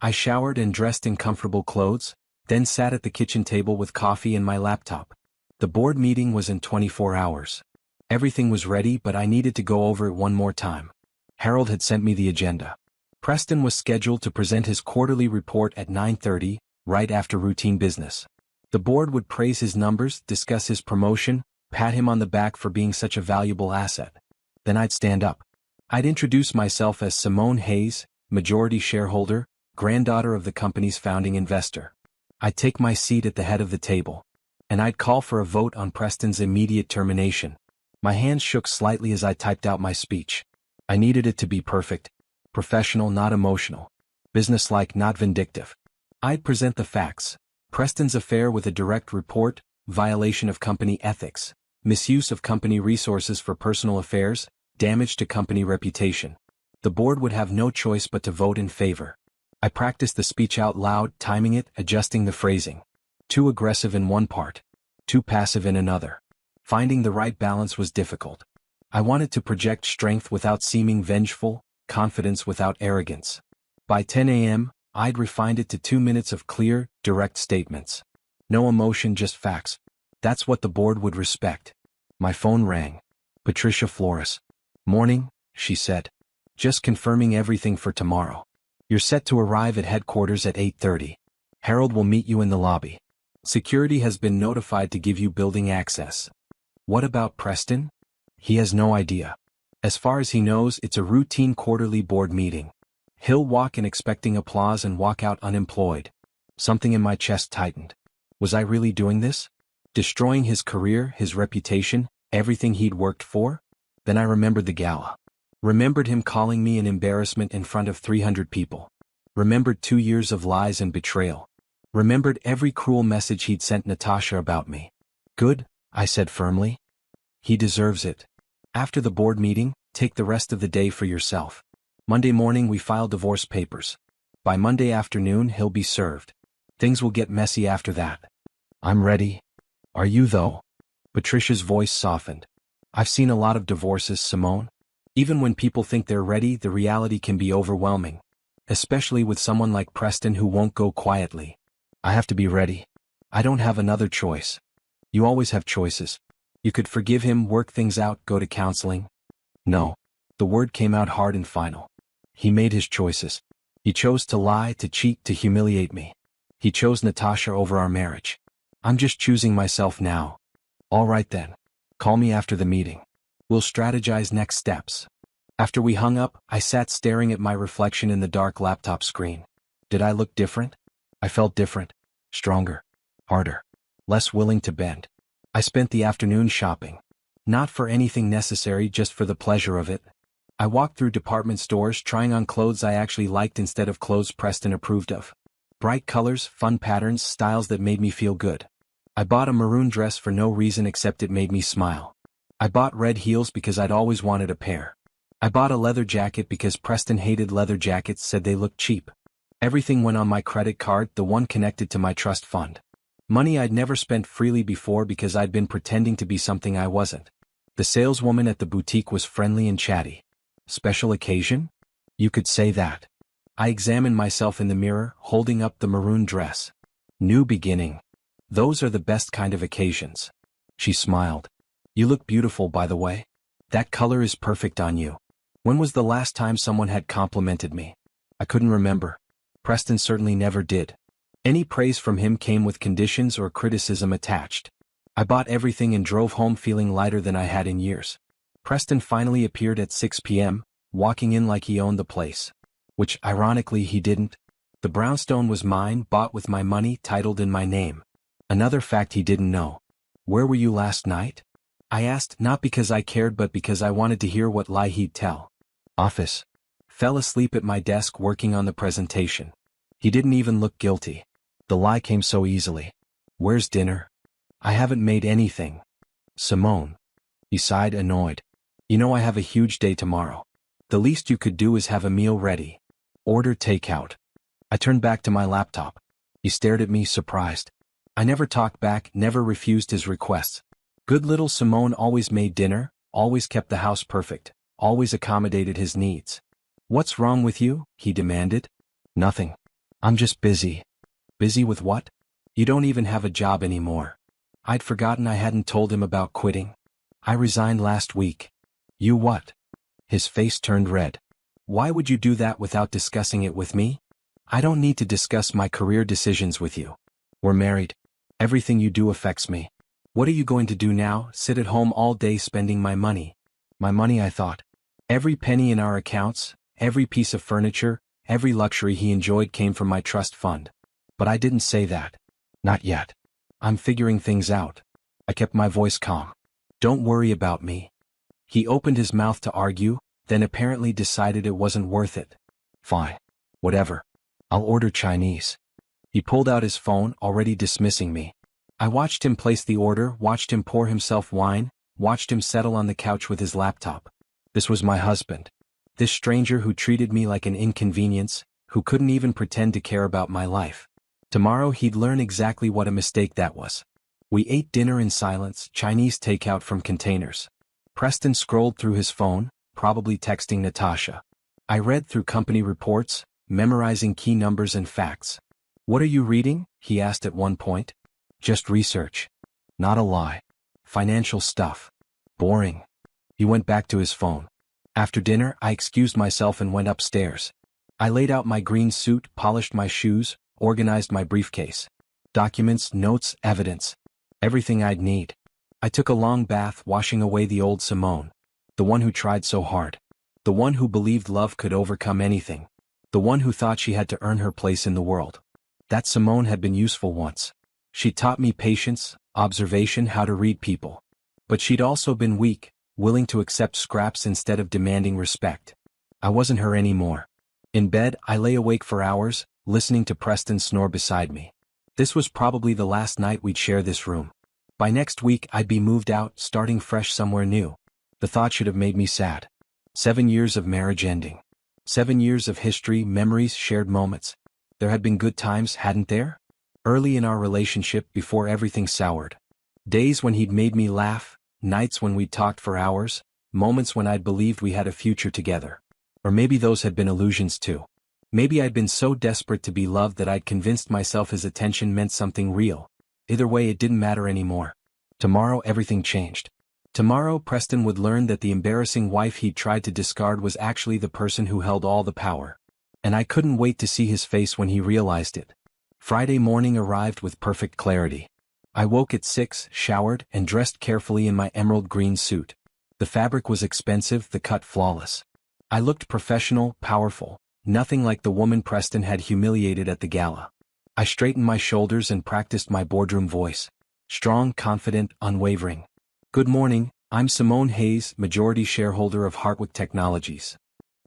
I showered and dressed in comfortable clothes, then sat at the kitchen table with coffee and my laptop. The board meeting was in 24 hours. Everything was ready, but I needed to go over it one more time. Harold had sent me the agenda. Preston was scheduled to present his quarterly report at 9:30, right after routine business. The board would praise his numbers, discuss his promotion, pat him on the back for being such a valuable asset. Then I'd stand up. I'd introduce myself as Simone Hayes, majority shareholder, granddaughter of the company's founding investor. I'd take my seat at the head of the table. And I'd call for a vote on Preston's immediate termination. My hands shook slightly as I typed out my speech. I needed it to be perfect. Professional, not emotional. Businesslike, not vindictive. I'd present the facts. Preston's affair with a direct report, violation of company ethics, misuse of company resources for personal affairs, damage to company reputation. The board would have no choice but to vote in favor. I practiced the speech out loud, timing it, adjusting the phrasing. Too aggressive in one part. Too passive in another. Finding the right balance was difficult. I wanted to project strength without seeming vengeful, confidence without arrogance. By 10 a.m., I'd refined it to 2 minutes of clear, direct statements. No emotion, just facts. That's what the board would respect. My phone rang. Patricia Flores. Morning, she said. Just confirming everything for tomorrow. You're set to arrive at headquarters at 8:30. Harold will meet you in the lobby. Security has been notified to give you building access. What about Preston? He has no idea. As far as he knows, it's a routine quarterly board meeting. He'll walk in expecting applause and walk out unemployed. Something in my chest tightened. Was I really doing this? Destroying his career, his reputation, everything he'd worked for? Then I remembered the gala. Remembered him calling me an embarrassment in front of 300 people. Remembered 2 years of lies and betrayal. Remembered every cruel message he'd sent Natasha about me. Good, I said firmly. He deserves it. After the board meeting, take the rest of the day for yourself. Monday morning we file divorce papers. By Monday afternoon he'll be served. Things will get messy after that. I'm ready. Are you though? Patricia's voice softened. I've seen a lot of divorces, Simone. Even when people think they're ready, the reality can be overwhelming. Especially with someone like Preston who won't go quietly. I have to be ready. I don't have another choice. You always have choices. You could forgive him, work things out, go to counseling. No. The word came out hard and final. He made his choices. He chose to lie, to cheat, to humiliate me. He chose Natasha over our marriage. I'm just choosing myself now. All right then. Call me after the meeting. We'll strategize next steps. After we hung up, I sat staring at my reflection in the dark laptop screen. Did I look different? I felt different. Stronger. Harder. Less willing to bend. I spent the afternoon shopping. Not for anything necessary, just for the pleasure of it. I walked through department stores trying on clothes I actually liked instead of clothes Preston approved of. Bright colors, fun patterns, styles that made me feel good. I bought a maroon dress for no reason except it made me smile. I bought red heels because I'd always wanted a pair. I bought a leather jacket because Preston hated leather jackets, said they looked cheap. Everything went on my credit card, the one connected to my trust fund. Money I'd never spent freely before because I'd been pretending to be something I wasn't. The saleswoman at the boutique was friendly and chatty. Special occasion? You could say that. I examined myself in the mirror, holding up the maroon dress. New beginning. Those are the best kind of occasions. She smiled. You look beautiful, by the way. That color is perfect on you. When was the last time someone had complimented me? I couldn't remember. Preston certainly never did. Any praise from him came with conditions or criticism attached. I bought everything and drove home feeling lighter than I had in years. Preston finally appeared at 6 p.m., walking in like he owned the place. Which, ironically, he didn't. The brownstone was mine, bought with my money, titled in my name. Another fact he didn't know. Where were you last night? I asked, not because I cared but because I wanted to hear what lie he'd tell. Office. Fell asleep at my desk working on the presentation. He didn't even look guilty. The lie came so easily. Where's dinner? I haven't made anything. Simone. He sighed, annoyed. You know I have a huge day tomorrow. The least you could do is have a meal ready. Order takeout. I turned back to my laptop. He stared at me, surprised. I never talked back, never refused his requests. Good little Simone always made dinner, always kept the house perfect, always accommodated his needs. What's wrong with you? He demanded. Nothing. I'm just busy. Busy with what? You don't even have a job anymore. I'd forgotten I hadn't told him about quitting. I resigned last week. You what? His face turned red. Why would you do that without discussing it with me? I don't need to discuss my career decisions with you. We're married. Everything you do affects me. What are you going to do now? Sit at home all day spending my money? My money, I thought. Every penny in our accounts, every piece of furniture, every luxury he enjoyed came from my trust fund. But I didn't say that. Not yet. I'm figuring things out. I kept my voice calm. Don't worry about me. He opened his mouth to argue, then apparently decided it wasn't worth it. Fine. Whatever. I'll order Chinese. He pulled out his phone, already dismissing me. I watched him place the order, watched him pour himself wine, watched him settle on the couch with his laptop. This was my husband. This stranger who treated me like an inconvenience, who couldn't even pretend to care about my life. Tomorrow he'd learn exactly what a mistake that was. We ate dinner in silence, Chinese takeout from containers. Preston scrolled through his phone, probably texting Natasha. I read through company reports, memorizing key numbers and facts. What are you reading? He asked at one point. Just research. Not a lie. Financial stuff. Boring. He went back to his phone. After dinner, I excused myself and went upstairs. I laid out my green suit, polished my shoes, organized my briefcase. Documents, notes, evidence. Everything I'd need. I took a long bath, washing away the old Simone. The one who tried so hard. The one who believed love could overcome anything. The one who thought she had to earn her place in the world. That Simone had been useful once. She taught me patience, observation, how to read people. But she'd also been weak, willing to accept scraps instead of demanding respect. I wasn't her anymore. In bed, I lay awake for hours, listening to Preston snore beside me. This was probably the last night we'd share this room. By next week I'd be moved out, starting fresh somewhere new. The thought should have made me sad. 7 years of marriage ending. 7 years of history, memories, shared moments. There had been good times, hadn't there? Early in our relationship, before everything soured. Days when he'd made me laugh, nights when we'd talked for hours, moments when I'd believed we had a future together. Or maybe those had been illusions too. Maybe I'd been so desperate to be loved that I'd convinced myself his attention meant something real. Either way, it didn't matter anymore. Tomorrow everything changed. Tomorrow Preston would learn that the embarrassing wife he'd tried to discard was actually the person who held all the power. And I couldn't wait to see his face when he realized it. Friday morning arrived with perfect clarity. I woke at 6, showered, and dressed carefully in my emerald green suit. The fabric was expensive, the cut flawless. I looked professional, powerful, nothing like the woman Preston had humiliated at the gala. I straightened my shoulders and practiced my boardroom voice. Strong, confident, unwavering. Good morning, I'm Simone Hayes, majority shareholder of Hartwick Technologies.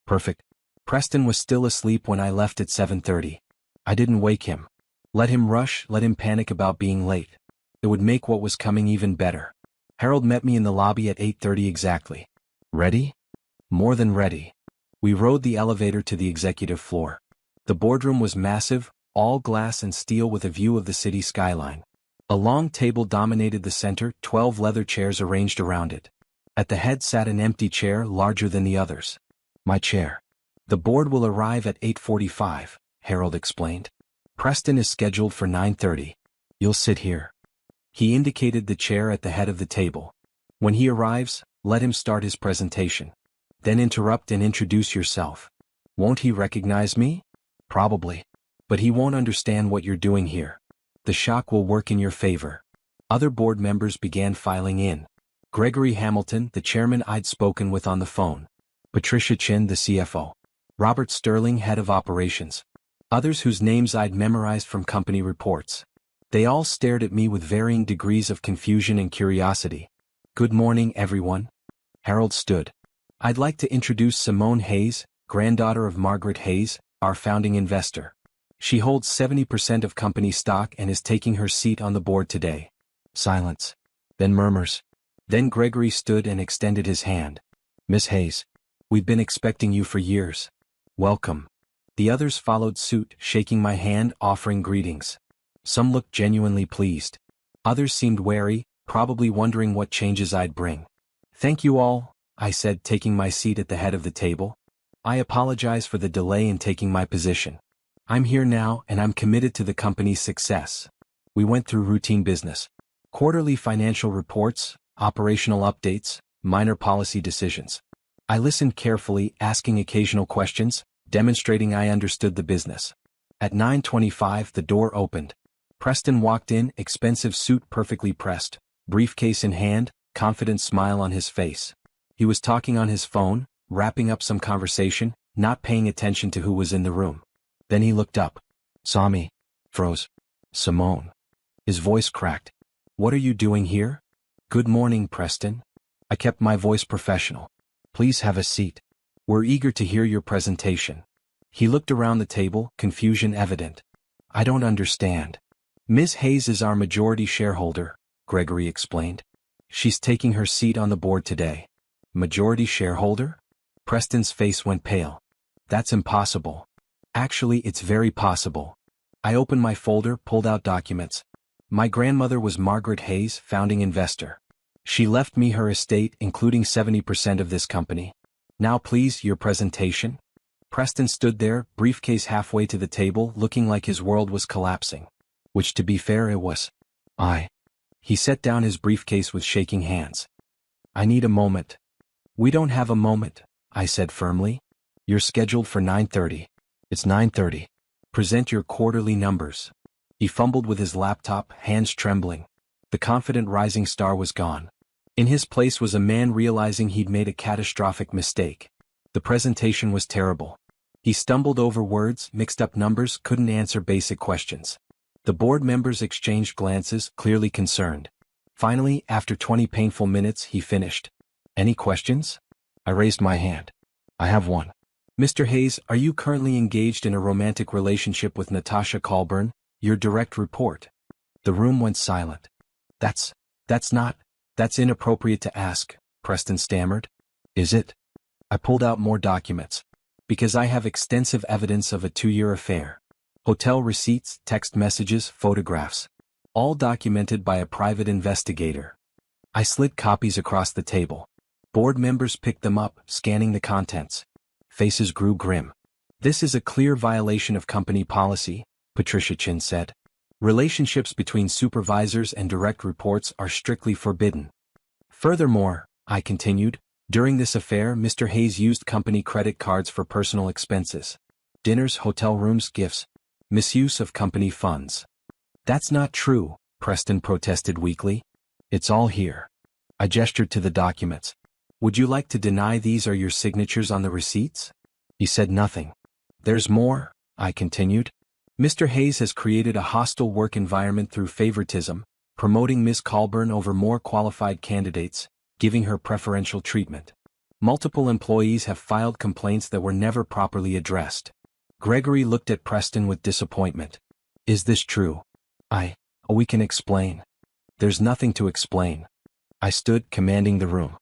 Perfect. Preston was still asleep when I left at 7:30. I didn't wake him. Let him rush, let him panic about being late. It would make what was coming even better. Harold met me in the lobby at 8:30 exactly. Ready? More than ready. We rode the elevator to the executive floor. The boardroom was massive, all glass and steel with a view of the city skyline. A long table dominated the center, 12 leather chairs arranged around it. At the head sat an empty chair larger than the others. My chair. The board will arrive at 8:45, Harold explained. Preston is scheduled for 9:30. You'll sit here. He indicated the chair at the head of the table. When he arrives, let him start his presentation. Then interrupt and introduce yourself. Won't he recognize me? Probably. But he won't understand what you're doing here. The shock will work in your favor. Other board members began filing in. Gregory Hamilton, the chairman I'd spoken with on the phone. Patricia Chin, the CFO. Robert Sterling, head of operations. Others whose names I'd memorized from company reports. They all stared at me with varying degrees of confusion and curiosity. Good morning, everyone. Harold stood. I'd like to introduce Simone Hayes, granddaughter of Margaret Hayes, our founding investor. She holds 70% of company stock and is taking her seat on the board today. Silence. Then murmurs. Then Gregory stood and extended his hand. Miss Hayes. We've been expecting you for years. Welcome. The others followed suit, shaking my hand, offering greetings. Some looked genuinely pleased. Others seemed wary, probably wondering what changes I'd bring. Thank you all, I said, taking my seat at the head of the table. I apologize for the delay in taking my position. I'm here now and I'm committed to the company's success. We went through routine business. Quarterly financial reports, operational updates, minor policy decisions. I listened carefully, asking occasional questions, demonstrating I understood the business. At 9:25 the door opened. Preston walked in, expensive suit perfectly pressed, briefcase in hand, confident smile on his face. He was talking on his phone, wrapping up some conversation, not paying attention to who was in the room. Then he looked up. Saw me. Froze. Simone. His voice cracked. What are you doing here? Good morning, Preston. I kept my voice professional. Please have a seat. We're eager to hear your presentation. He looked around the table, confusion evident. I don't understand. Ms. Hayes is our majority shareholder, Gregory explained. She's taking her seat on the board today. Majority shareholder? Preston's face went pale. That's impossible. Actually, it's very possible. I opened my folder, pulled out documents. My grandmother was Margaret Hayes, founding investor. She left me her estate, including 70% of this company. Now please, your presentation. Preston stood there, briefcase halfway to the table, looking like his world was collapsing. Which, to be fair, it was. He set down his briefcase with shaking hands. I need a moment. We don't have a moment, I said firmly. You're scheduled for 9:30. It's 9:30. Present your quarterly numbers. He fumbled with his laptop, hands trembling. The confident rising star was gone. In his place was a man realizing he'd made a catastrophic mistake. The presentation was terrible. He stumbled over words, mixed up numbers, couldn't answer basic questions. The board members exchanged glances, clearly concerned. Finally, after 20 painful minutes, he finished. Any questions? I raised my hand. I have one. Mr. Hayes, are you currently engaged in a romantic relationship with Natasha Colburn, your direct report? The room went silent. That's inappropriate to ask, Preston stammered. Is it? I pulled out more documents. Because I have extensive evidence of a 2-year affair. Hotel receipts, text messages, photographs. All documented by a private investigator. I slid copies across the table. Board members picked them up, scanning the contents. Faces grew grim. This is a clear violation of company policy, Patricia Chin said. Relationships between supervisors and direct reports are strictly forbidden. Furthermore, I continued, during this affair Mr. Hayes used company credit cards for personal expenses. Dinners, hotel rooms, gifts. Misuse of company funds. That's not true, Preston protested weakly. It's all here. I gestured to the documents. Would you like to deny these are your signatures on the receipts? He said nothing. There's more, I continued. Mr. Hayes has created a hostile work environment through favoritism, promoting Ms. Colburn over more qualified candidates, giving her preferential treatment. Multiple employees have filed complaints that were never properly addressed. Gregory looked at Preston with disappointment. Is this true? We can explain. There's nothing to explain. I stood, commanding the room.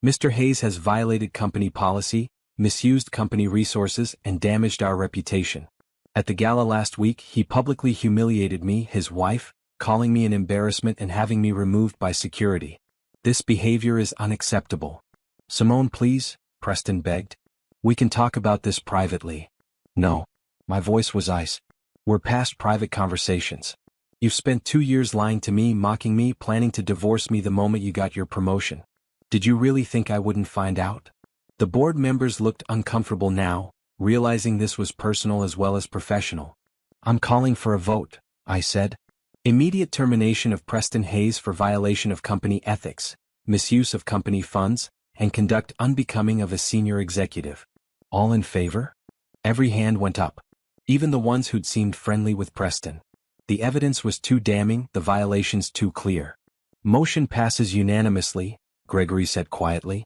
Mr. Hayes has violated company policy, misused company resources, and damaged our reputation. At the gala last week, he publicly humiliated me, his wife, calling me an embarrassment and having me removed by security. This behavior is unacceptable. Simone, please, Preston begged. We can talk about this privately. No. My voice was ice. We're past private conversations. You've spent 2 years lying to me, mocking me, planning to divorce me the moment you got your promotion. Did you really think I wouldn't find out? The board members looked uncomfortable now, realizing this was personal as well as professional. I'm calling for a vote, I said. Immediate termination of Preston Hayes for violation of company ethics, misuse of company funds, and conduct unbecoming of a senior executive. All in favor? Every hand went up. Even the ones who'd seemed friendly with Preston. The evidence was too damning, the violations too clear. Motion passes unanimously, Gregory said quietly.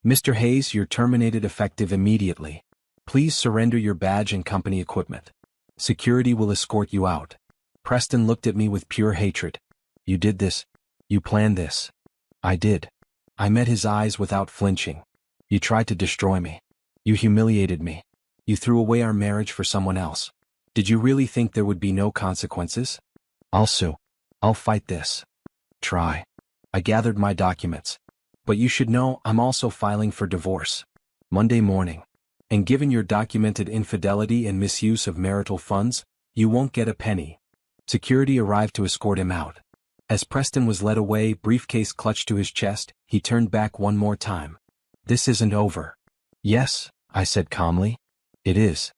Mr. Hayes, you're terminated effective immediately. Please surrender your badge and company equipment. Security will escort you out. Preston looked at me with pure hatred. You did this. You planned this. I did. I met his eyes without flinching. You tried to destroy me. You humiliated me. You threw away our marriage for someone else. Did you really think there would be no consequences? I'll sue. I'll fight this. Try. I gathered my documents. But you should know I'm also filing for divorce. Monday morning. And given your documented infidelity and misuse of marital funds, you won't get a penny. Security arrived to escort him out. As Preston was led away, briefcase clutched to his chest, he turned back one more time. This isn't over. Yes, I said calmly. It is.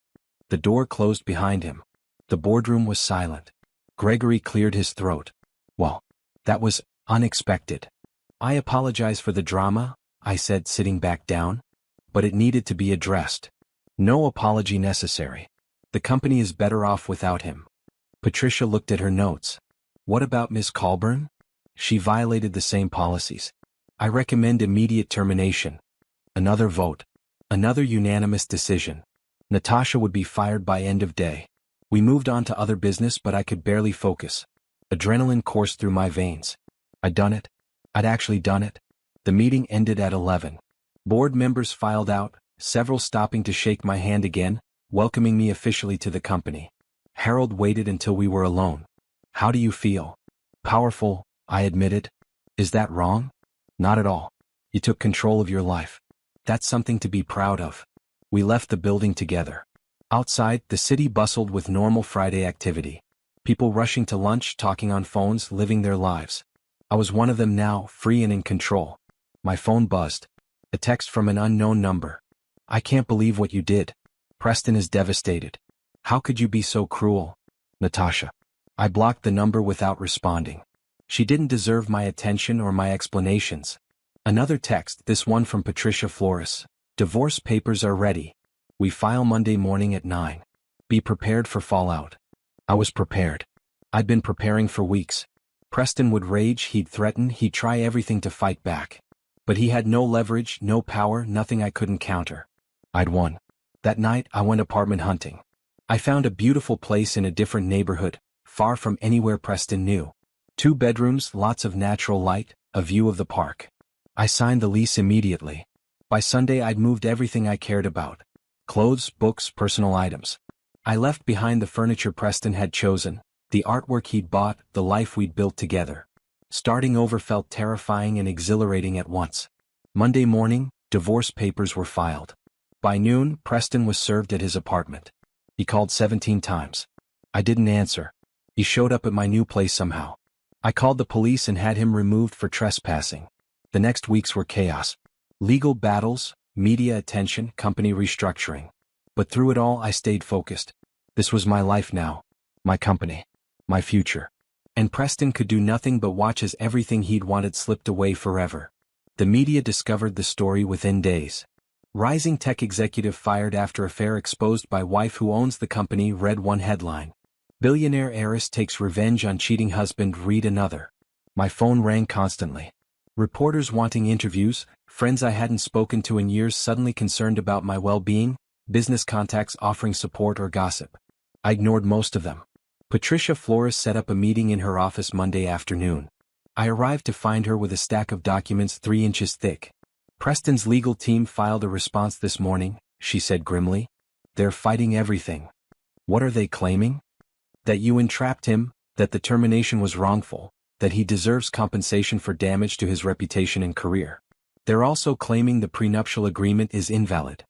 The door closed behind him. The boardroom was silent. Gregory cleared his throat. Well, that was unexpected. I apologize for the drama, I said, sitting back down. But it needed to be addressed. No apology necessary. The company is better off without him. Patricia looked at her notes. What about Miss Colburn? She violated the same policies. I recommend immediate termination. Another vote. Another unanimous decision. Natasha would be fired by end of day. We moved on to other business, but I could barely focus. Adrenaline coursed through my veins. I'd done it. I'd actually done it. The meeting ended at 11. Board members filed out, several stopping to shake my hand again, welcoming me officially to the company. Harold waited until we were alone. How do you feel? Powerful, I admitted. Is that wrong? Not at all. You took control of your life. That's something to be proud of. We left the building together. Outside, the city bustled with normal Friday activity. People rushing to lunch, talking on phones, living their lives. I was one of them now, free and in control. My phone buzzed. A text from an unknown number. I can't believe what you did. Preston is devastated. How could you be so cruel? Natasha. I blocked the number without responding. She didn't deserve my attention or my explanations. Another text, this one from Patricia Flores. Divorce papers are ready. We file Monday morning at 9. Be prepared for fallout. I was prepared. I'd been preparing for weeks. Preston would rage, he'd threaten, he'd try everything to fight back. But he had no leverage, no power, nothing I couldn't counter. I'd won. That night, I went apartment hunting. I found a beautiful place in a different neighborhood, far from anywhere Preston knew. 2 bedrooms, lots of natural light, a view of the park. I signed the lease immediately. By Sunday I'd moved everything I cared about. Clothes, books, personal items. I left behind the furniture Preston had chosen, the artwork he'd bought, the life we'd built together. Starting over felt terrifying and exhilarating at once. Monday morning, divorce papers were filed. By noon, Preston was served at his apartment. He called 17 times. I didn't answer. He showed up at my new place somehow. I called the police and had him removed for trespassing. The next weeks were chaos. Legal battles, media attention, company restructuring. But through it all I stayed focused. This was my life now. My company. My future. And Preston could do nothing but watch as everything he'd wanted slipped away forever. The media discovered the story within days. Rising tech executive fired after affair exposed by wife who owns the company, read one headline. Billionaire heiress takes revenge on cheating husband, read another. My phone rang constantly. Reporters wanting interviews, friends I hadn't spoken to in years suddenly concerned about my well-being, business contacts offering support or gossip. I ignored most of them. Patricia Flores set up a meeting in her office Monday afternoon. I arrived to find her with a stack of documents 3 inches thick. Preston's legal team filed a response this morning, she said grimly. They're fighting everything. What are they claiming? That you entrapped him, that the termination was wrongful, that he deserves compensation for damage to his reputation and career. They're also claiming the prenuptial agreement is invalid.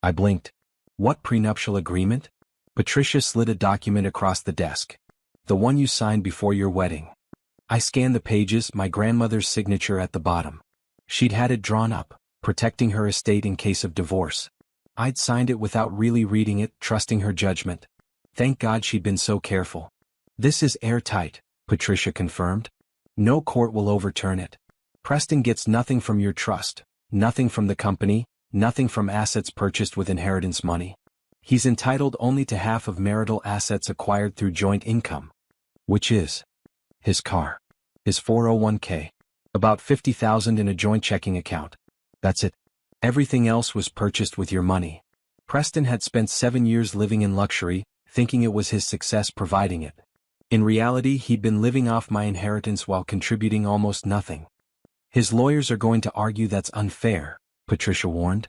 I blinked. What prenuptial agreement? Patricia slid a document across the desk. The one you signed before your wedding. I scanned the pages, my grandmother's signature at the bottom. She'd had it drawn up, protecting her estate in case of divorce. I'd signed it without really reading it, trusting her judgment. Thank God she'd been so careful. This is airtight, Patricia confirmed. No court will overturn it. Preston gets nothing from your trust, nothing from the company, nothing from assets purchased with inheritance money. He's entitled only to half of marital assets acquired through joint income. Which is? His car. His 401k. About $50,000 in a joint checking account. That's it. Everything else was purchased with your money. Preston had spent 7 years living in luxury, thinking it was his success providing it. In reality, he'd been living off my inheritance while contributing almost nothing. His lawyers are going to argue that's unfair, Patricia warned.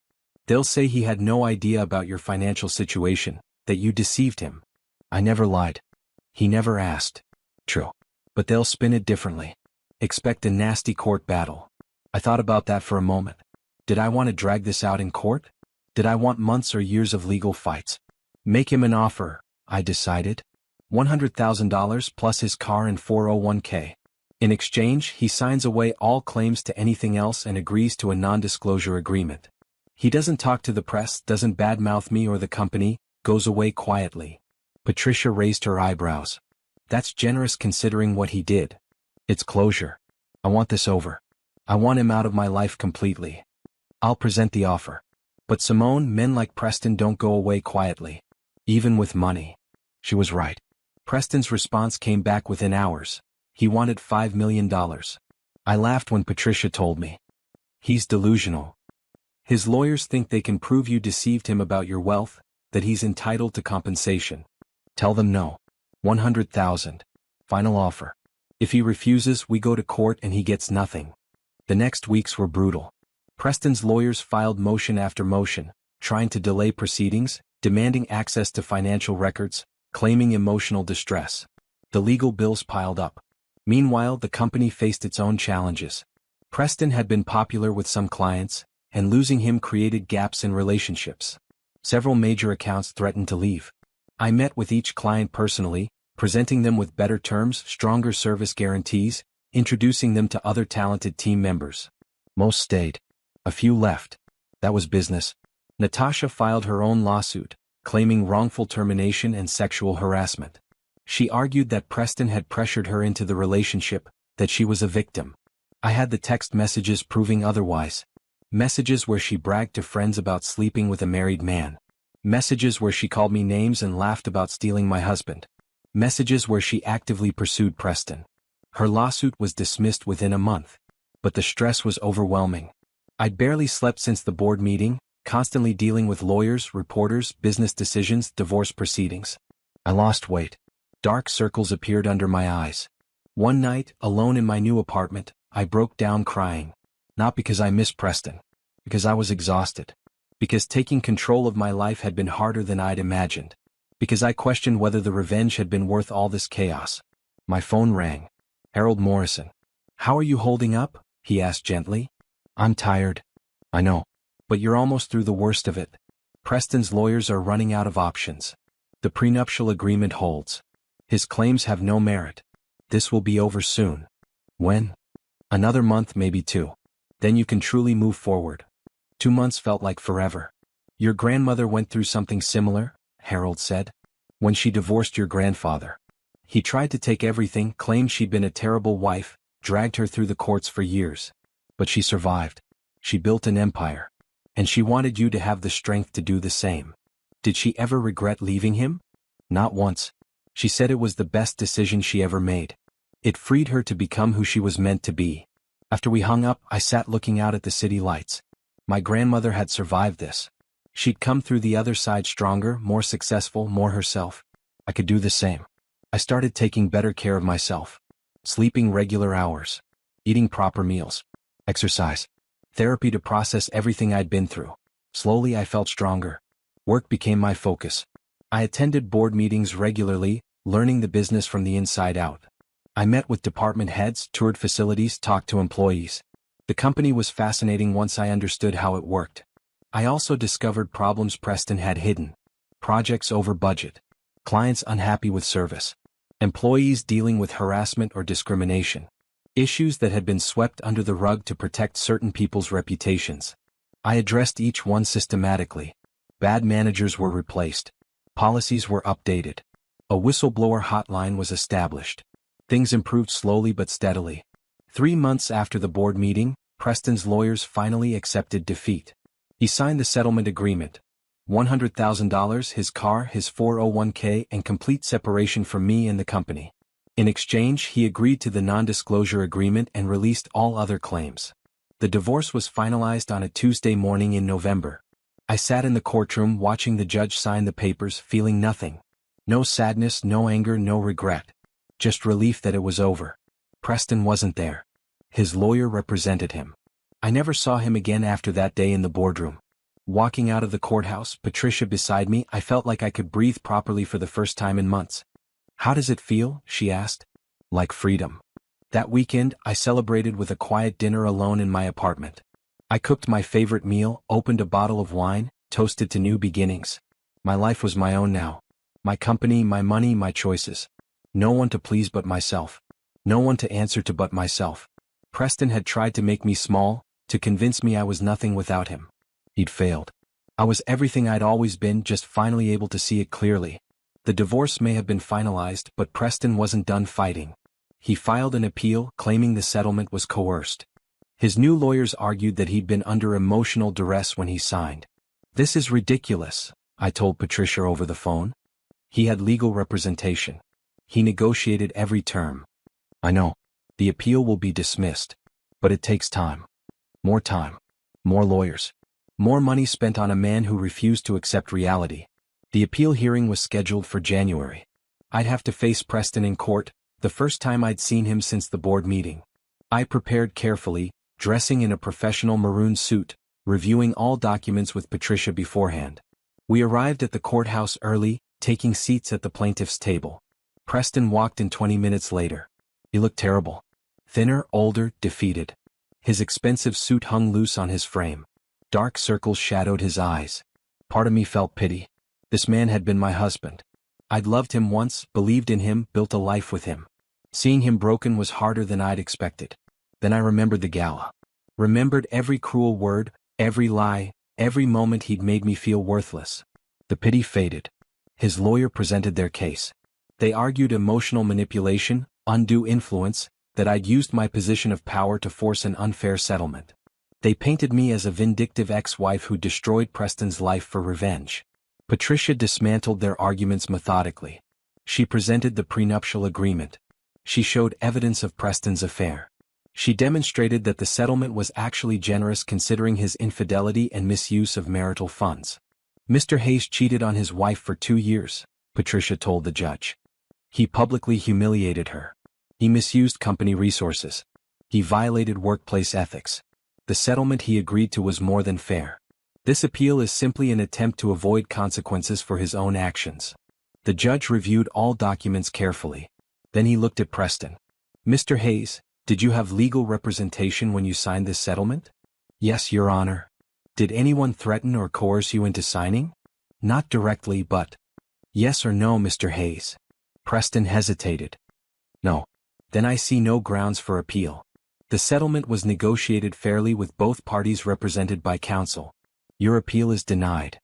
They'll say he had no idea about your financial situation, that you deceived him. I never lied. He never asked. True. But they'll spin it differently. Expect a nasty court battle. I thought about that for a moment. Did I want to drag this out in court? Did I want months or years of legal fights? Make him an offer, I decided. $100,000 plus his car and 401k. In exchange, he signs away all claims to anything else and agrees to a non-disclosure agreement. He doesn't talk to the press, doesn't badmouth me or the company, goes away quietly. Patricia raised her eyebrows. That's generous considering what he did. It's closure. I want this over. I want him out of my life completely. I'll present the offer. But Simone, men like Preston don't go away quietly. Even with money. She was right. Preston's response came back within hours. He wanted $5 million. I laughed when Patricia told me. He's delusional. His lawyers think they can prove you deceived him about your wealth, that he's entitled to compensation. Tell them no. 100,000. Final offer. If he refuses, we go to court and he gets nothing. The next weeks were brutal. Preston's lawyers filed motion after motion, trying to delay proceedings, demanding access to financial records, claiming emotional distress. The legal bills piled up. Meanwhile, the company faced its own challenges. Preston had been popular with some clients, and losing him created gaps in relationships. Several major accounts threatened to leave. I met with each client personally, presenting them with better terms, stronger service guarantees, introducing them to other talented team members. Most stayed. A few left. That was business. Natasha filed her own lawsuit, claiming wrongful termination and sexual harassment. She argued that Preston had pressured her into the relationship, that she was a victim. I had the text messages proving otherwise. Messages where she bragged to friends about sleeping with a married man. Messages where she called me names and laughed about stealing my husband. Messages where she actively pursued Preston. Her lawsuit was dismissed within a month. But the stress was overwhelming. I'd barely slept since the board meeting, constantly dealing with lawyers, reporters, business decisions, divorce proceedings. I lost weight. Dark circles appeared under my eyes. One night, alone in my new apartment, I broke down crying. Not because I missed Preston. Because I was exhausted. Because taking control of my life had been harder than I'd imagined. Because I questioned whether the revenge had been worth all this chaos. My phone rang. Harold Morrison. How are you holding up? He asked gently. I'm tired. I know. But you're almost through the worst of it. Preston's lawyers are running out of options. The prenuptial agreement holds. His claims have no merit. This will be over soon. When? Another month, maybe 2. Then you can truly move forward. 2 months felt like forever. Your grandmother went through something similar, Harold said. When she divorced your grandfather. He tried to take everything, claimed she'd been a terrible wife, dragged her through the courts for years. But she survived. She built an empire. And she wanted you to have the strength to do the same. Did she ever regret leaving him? Not once. She said it was the best decision she ever made. It freed her to become who she was meant to be. After we hung up, I sat looking out at the city lights. My grandmother had survived this. She'd come through the other side stronger, more successful, more herself. I could do the same. I started taking better care of myself. Sleeping regular hours. Eating proper meals. Exercise. Therapy to process everything I'd been through. Slowly I felt stronger. Work became my focus. I attended board meetings regularly, learning the business from the inside out. I met with department heads, toured facilities, talked to employees. The company was fascinating once I understood how it worked. I also discovered problems Preston had hidden. Projects over budget. Clients unhappy with service. Employees dealing with harassment or discrimination. Issues that had been swept under the rug to protect certain people's reputations. I addressed each one systematically. Bad managers were replaced. Policies were updated. A whistleblower hotline was established. Things improved slowly but steadily. 3 months after the board meeting, Preston's lawyers finally accepted defeat. He signed the settlement agreement. $100,000, his car, his 401k, and complete separation from me and the company. In exchange, he agreed to the non-disclosure agreement and released all other claims. The divorce was finalized on a Tuesday morning in November. I sat in the courtroom watching the judge sign the papers, feeling nothing. No sadness, no anger, no regret. Just relief that it was over. Preston wasn't there. His lawyer represented him. I never saw him again after that day in the boardroom. Walking out of the courthouse, Patricia beside me, I felt like I could breathe properly for the first time in months. "How does it feel?" she asked. "Like freedom." That weekend, I celebrated with a quiet dinner alone in my apartment. I cooked my favorite meal, opened a bottle of wine, toasted to new beginnings. My life was my own now. My company, my money, my choices. No one to please but myself. No one to answer to but myself. Preston had tried to make me small, to convince me I was nothing without him. He'd failed. I was everything I'd always been, just finally able to see it clearly. The divorce may have been finalized, but Preston wasn't done fighting. He filed an appeal, claiming the settlement was coerced. His new lawyers argued that he'd been under emotional duress when he signed. "This is ridiculous," I told Patricia over the phone. He had legal representation. He negotiated every term. "I know. The appeal will be dismissed. But it takes time. More time. More lawyers. More money spent on a man who refused to accept reality." The appeal hearing was scheduled for January. I'd have to face Preston in court, the first time I'd seen him since the board meeting. I prepared carefully, dressing in a professional maroon suit, reviewing all documents with Patricia beforehand. We arrived at the courthouse early, taking seats at the plaintiff's table. Preston walked in 20 minutes later. He looked terrible. Thinner, older, defeated. His expensive suit hung loose on his frame. Dark circles shadowed his eyes. Part of me felt pity. This man had been my husband. I'd loved him once, believed in him, built a life with him. Seeing him broken was harder than I'd expected. Then I remembered the gala. Remembered every cruel word, every lie, every moment he'd made me feel worthless. The pity faded. His lawyer presented their case. They argued emotional manipulation, undue influence, that I'd used my position of power to force an unfair settlement. They painted me as a vindictive ex-wife who destroyed Preston's life for revenge. Patricia dismantled their arguments methodically. She presented the prenuptial agreement. She showed evidence of Preston's affair. She demonstrated that the settlement was actually generous considering his infidelity and misuse of marital funds. "Mr. Hayes cheated on his wife for 2 years, Patricia told the judge. He publicly humiliated her. He misused company resources. He violated workplace ethics. The settlement he agreed to was more than fair. This appeal is simply an attempt to avoid consequences for his own actions." The judge reviewed all documents carefully. Then he looked at Preston. "Mr. Hayes, did you have legal representation when you signed this settlement?" "Yes, Your Honor." "Did anyone threaten or coerce you into signing?" "Not directly, but—" "Yes or no, Mr. Hayes?" Preston hesitated. "No." "Then I see no grounds for appeal. The settlement was negotiated fairly with both parties represented by counsel. Your appeal is denied."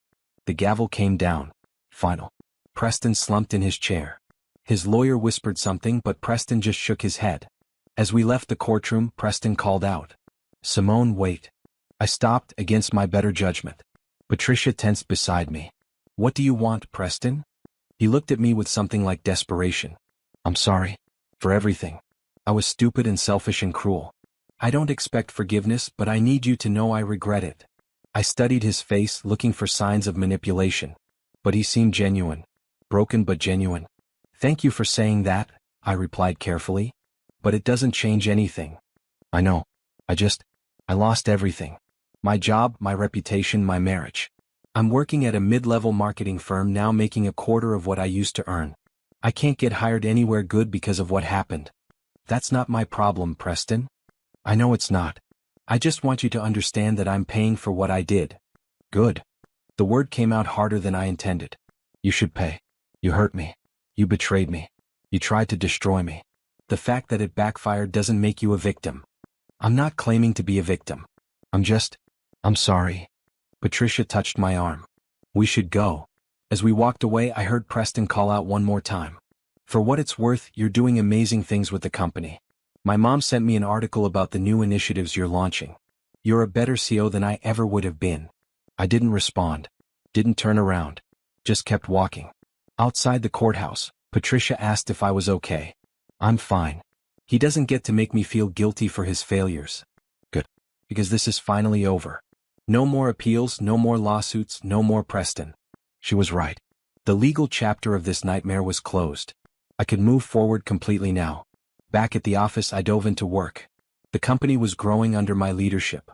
The gavel came down. Final. Preston slumped in his chair. His lawyer whispered something, but Preston just shook his head. As we left the courtroom, Preston called out, "Simone, wait." I stopped, against my better judgment. Patricia tensed beside me. "What do you want, Preston?" He looked at me with something like desperation. "I'm sorry. For everything. I was stupid and selfish and cruel. I don't expect forgiveness, but I need you to know I regret it." I studied his face, looking for signs of manipulation. But he seemed genuine. Broken but genuine. "Thank you for saying that," I replied carefully. "But it doesn't change anything." "I know. I lost everything. My job, my reputation, my marriage. I'm working at a mid-level marketing firm now, making a quarter of what I used to earn. I can't get hired anywhere good because of what happened. That's not my problem, Preston. I know it's not. I just want you to understand that I'm paying for what I did. Good. The word came out harder than I intended. You should pay. You hurt me. You betrayed me. You tried to destroy me. The fact that it backfired doesn't make you a victim. I'm not claiming to be a victim. I'm sorry. Patricia touched my arm. We should go. As we walked away, I heard Preston call out one more time. For what it's worth, you're doing amazing things with the company. My mom sent me an article about the new initiatives you're launching. You're a better CEO than I ever would have been. I didn't respond. Didn't turn around. Just kept walking. Outside the courthouse, Patricia asked if I was okay. I'm fine. He doesn't get to make me feel guilty for his failures. Good. Because this is finally over. No more appeals, no more lawsuits, no more Preston. She was right. The legal chapter of this nightmare was closed. I could move forward completely now. Back at the office, I dove into work. The company was growing under my leadership.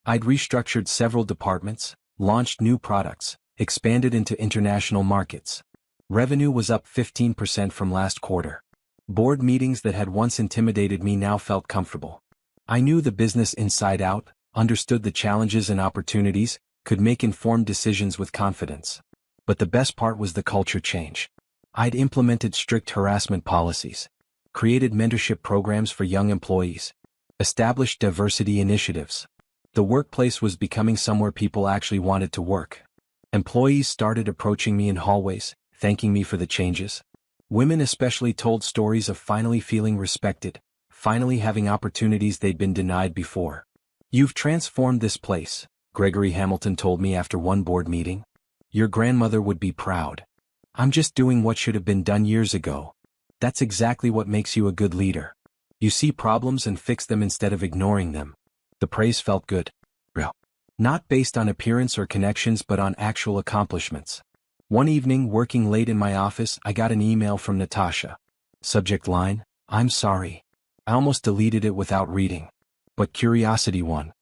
I'd restructured several departments, launched new products, expanded into international markets. Revenue was up 15% from last quarter. Board meetings that had once intimidated me now felt comfortable. I knew the business inside out, understood the challenges and opportunities, could make informed decisions with confidence. But the best part was the culture change. I'd implemented strict harassment policies, created mentorship programs for young employees, established diversity initiatives. The workplace was becoming somewhere people actually wanted to work. Employees started approaching me in hallways, thanking me for the changes. Women especially told stories of finally feeling respected, finally having opportunities they'd been denied before. You've transformed this place, Gregory Hamilton told me after one board meeting. Your grandmother would be proud. I'm just doing what should have been done years ago. That's exactly what makes you a good leader. You see problems and fix them instead of ignoring them. The praise felt good. Real. Not based on appearance or connections but on actual accomplishments. One evening, working late in my office, I got an email from Natasha. Subject line, I'm sorry. I almost deleted it without reading. But curiosity won.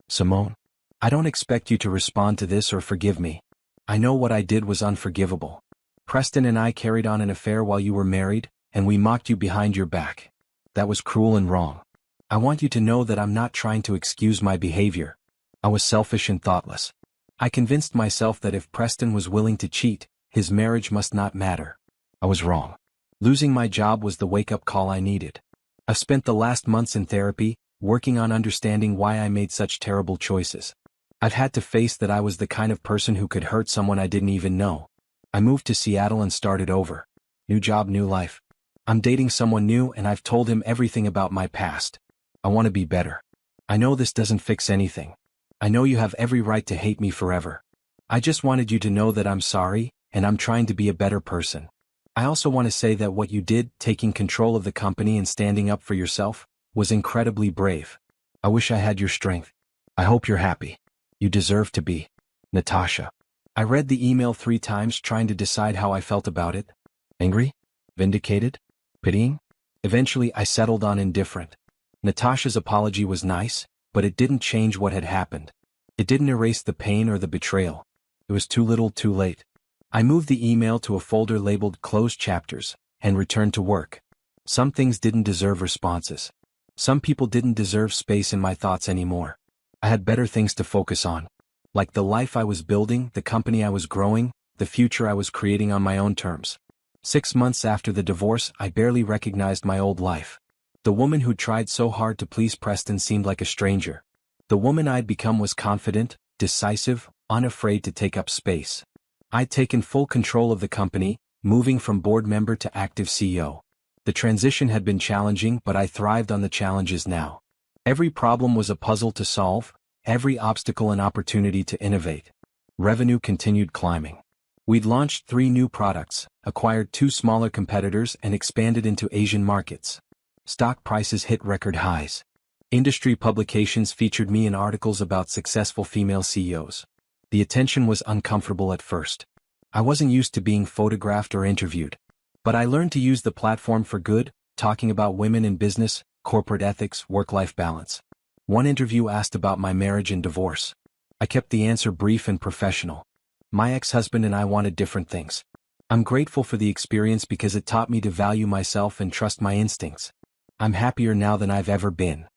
Simone, I don't expect you to respond to this or forgive me. I know what I did was unforgivable. Preston and I carried on an affair while you were married, and we mocked you behind your back. That was cruel and wrong. I want you to know that I'm not trying to excuse my behavior. I was selfish and thoughtless. I convinced myself that if Preston was willing to cheat, his marriage must not matter. I was wrong. Losing my job was the wake-up call I needed. I've spent the last months in therapy, working on understanding why I made such terrible choices. I've had to face that I was the kind of person who could hurt someone I didn't even know. I moved to Seattle and started over. New job, new life. I'm dating someone new and I've told him everything about my past. I want to be better. I know this doesn't fix anything. I know you have every right to hate me forever. I just wanted you to know that I'm sorry, and I'm trying to be a better person. I also want to say that what you did, taking control of the company and standing up for yourself, was incredibly brave. I wish I had your strength. I hope you're happy. You deserve to be. Natasha. I read the email 3 times trying to decide how I felt about it. Angry? Vindicated? Pitying? Eventually I settled on indifferent. Natasha's apology was nice, but it didn't change what had happened. It didn't erase the pain or the betrayal. It was too little too late. I moved the email to a folder labeled Closed Chapters, and returned to work. Some things didn't deserve responses. Some people didn't deserve space in my thoughts anymore. I had better things to focus on. Like the life I was building, the company I was growing, the future I was creating on my own terms. 6 months after the divorce, I barely recognized my old life. The woman who tried so hard to please Preston seemed like a stranger. The woman I'd become was confident, decisive, unafraid to take up space. I'd taken full control of the company, moving from board member to active CEO. The transition had been challenging, but I thrived on the challenges now. Every problem was a puzzle to solve, every obstacle an opportunity to innovate. Revenue continued climbing. We'd launched 3 new products, acquired 2 smaller competitors and expanded into Asian markets. Stock prices hit record highs. Industry publications featured me in articles about successful female CEOs. The attention was uncomfortable at first. I wasn't used to being photographed or interviewed. But I learned to use the platform for good, talking about women in business, corporate ethics, work-life balance. One interview asked about my marriage and divorce. I kept the answer brief and professional. My ex-husband and I wanted different things. I'm grateful for the experience because it taught me to value myself and trust my instincts. I'm happier now than I've ever been.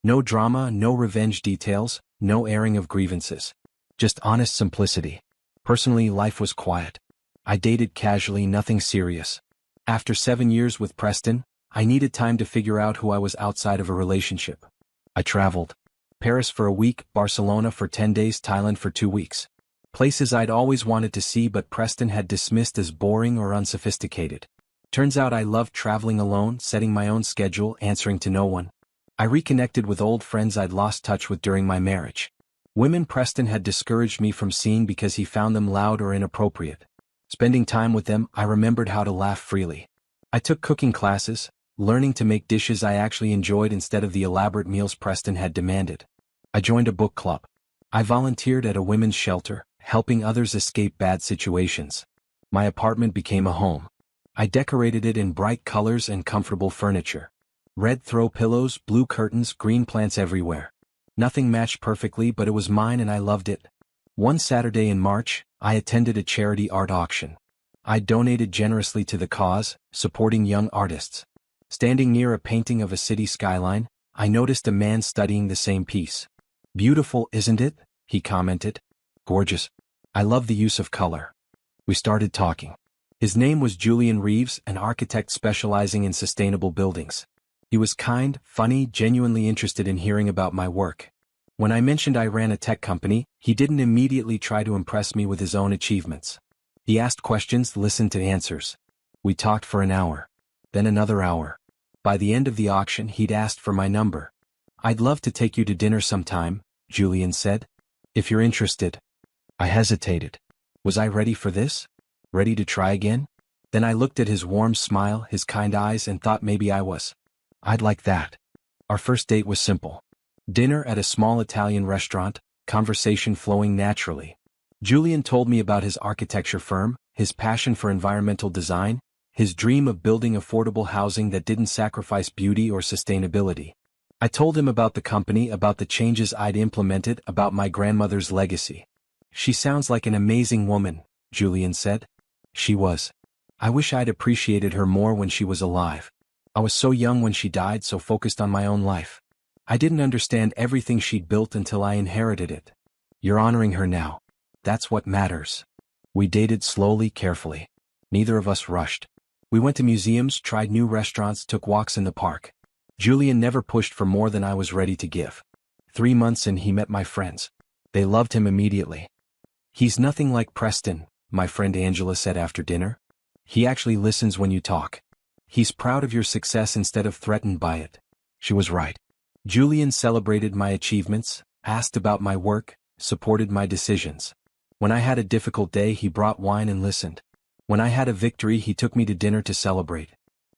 No drama, no revenge details, no airing of grievances. Just honest simplicity. Personally, life was quiet. I dated casually, nothing serious. After 7 years with Preston, I needed time to figure out who I was outside of a relationship. I traveled. Paris for a week, Barcelona for 10 days, Thailand for 2 weeks. Places I'd always wanted to see but Preston had dismissed as boring or unsophisticated. Turns out I loved traveling alone, setting my own schedule, answering to no one. I reconnected with old friends I'd lost touch with during my marriage. Women Preston had discouraged me from seeing because he found them loud or inappropriate. Spending time with them, I remembered how to laugh freely. I took cooking classes, learning to make dishes I actually enjoyed instead of the elaborate meals Preston had demanded. I joined a book club. I volunteered at a women's shelter, helping others escape bad situations. My apartment became a home. I decorated it in bright colors and comfortable furniture. Red throw pillows, blue curtains, green plants everywhere. Nothing matched perfectly, but it was mine and I loved it. One Saturday in March, I attended a charity art auction. I donated generously to the cause, supporting young artists. Standing near a painting of a city skyline, I noticed a man studying the same piece. "Beautiful, isn't it?" he commented. "Gorgeous. I love the use of color." We started talking. His name was Julian Reeves, an architect specializing in sustainable buildings. He was kind, funny, genuinely interested in hearing about my work. When I mentioned I ran a tech company, he didn't immediately try to impress me with his own achievements. He asked questions, listened to answers. We talked for an hour. Then another hour. By the end of the auction, he'd asked for my number. "I'd love to take you to dinner sometime," Julian said. "If you're interested." I hesitated. Was I ready for this? Ready to try again? Then I looked at his warm smile, his kind eyes, and thought maybe I was. I'd like that. Our first date was simple. Dinner at a small Italian restaurant, conversation flowing naturally. Julian told me about his architecture firm, his passion for environmental design, his dream of building affordable housing that didn't sacrifice beauty or sustainability. I told him about the company, about the changes I'd implemented, about my grandmother's legacy. "She sounds like an amazing woman," Julian said. She was. I wish I'd appreciated her more when she was alive. I was so young when she died, so focused on my own life. I didn't understand everything she'd built until I inherited it. You're honoring her now. That's what matters. We dated slowly, carefully. Neither of us rushed. We went to museums, tried new restaurants, took walks in the park. Julian never pushed for more than I was ready to give. 3 months in, he met my friends. They loved him immediately. "He's nothing like Preston," my friend Angela said after dinner. "He actually listens when you talk. He's proud of your success instead of threatened by it." She was right. Julian celebrated my achievements, asked about my work, supported my decisions. When I had a difficult day, he brought wine and listened. When I had a victory, he took me to dinner to celebrate.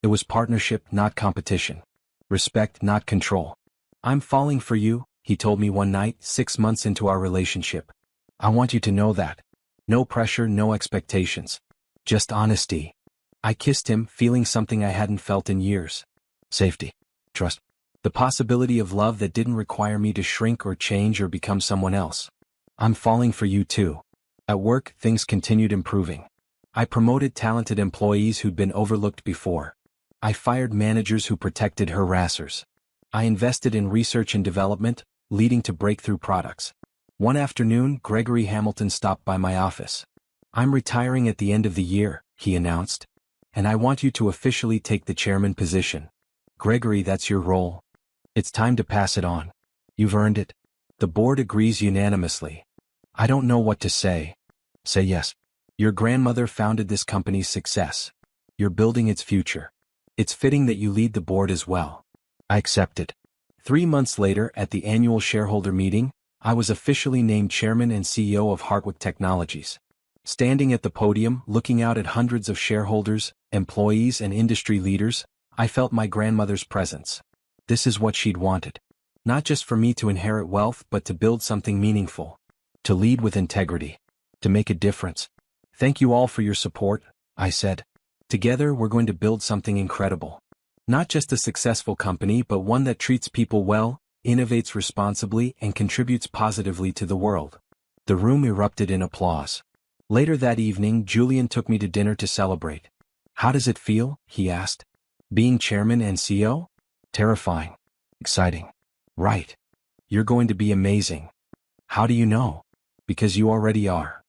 It was partnership, not competition. Respect, not control. "I'm falling for you," he told me one night, 6 months into our relationship. "I want you to know that. No pressure, no expectations. Just honesty." I kissed him, feeling something I hadn't felt in years. Safety. Trust. The possibility of love that didn't require me to shrink or change or become someone else. "I'm falling for you too." At work, things continued improving. I promoted talented employees who'd been overlooked before. I fired managers who protected harassers. I invested in research and development, leading to breakthrough products. One afternoon, Gregory Hamilton stopped by my office. "I'm retiring at the end of the year," he announced. "And I want you to officially take the chairman position. Gregory, that's your role. It's time to pass it on. You've earned it." The board agrees unanimously. I don't know what to say. Say yes. Your grandmother founded this company's success. You're building its future. It's fitting that you lead the board as well. I accepted. 3 months later, at the annual shareholder meeting, I was officially named chairman and CEO of Hartwick Technologies. Standing at the podium, looking out at hundreds of shareholders, employees, and industry leaders, I felt my grandmother's presence. This is what she'd wanted. Not just for me to inherit wealth, but to build something meaningful. To lead with integrity. To make a difference. "Thank you all for your support," I said. "Together we're going to build something incredible. Not just a successful company, but one that treats people well, innovates responsibly, and contributes positively to the world." The room erupted in applause. Later that evening, Julian took me to dinner to celebrate. How does it feel? He asked. Being chairman and CEO? Terrifying. Exciting. Right. You're going to be amazing. How do you know? Because you already are.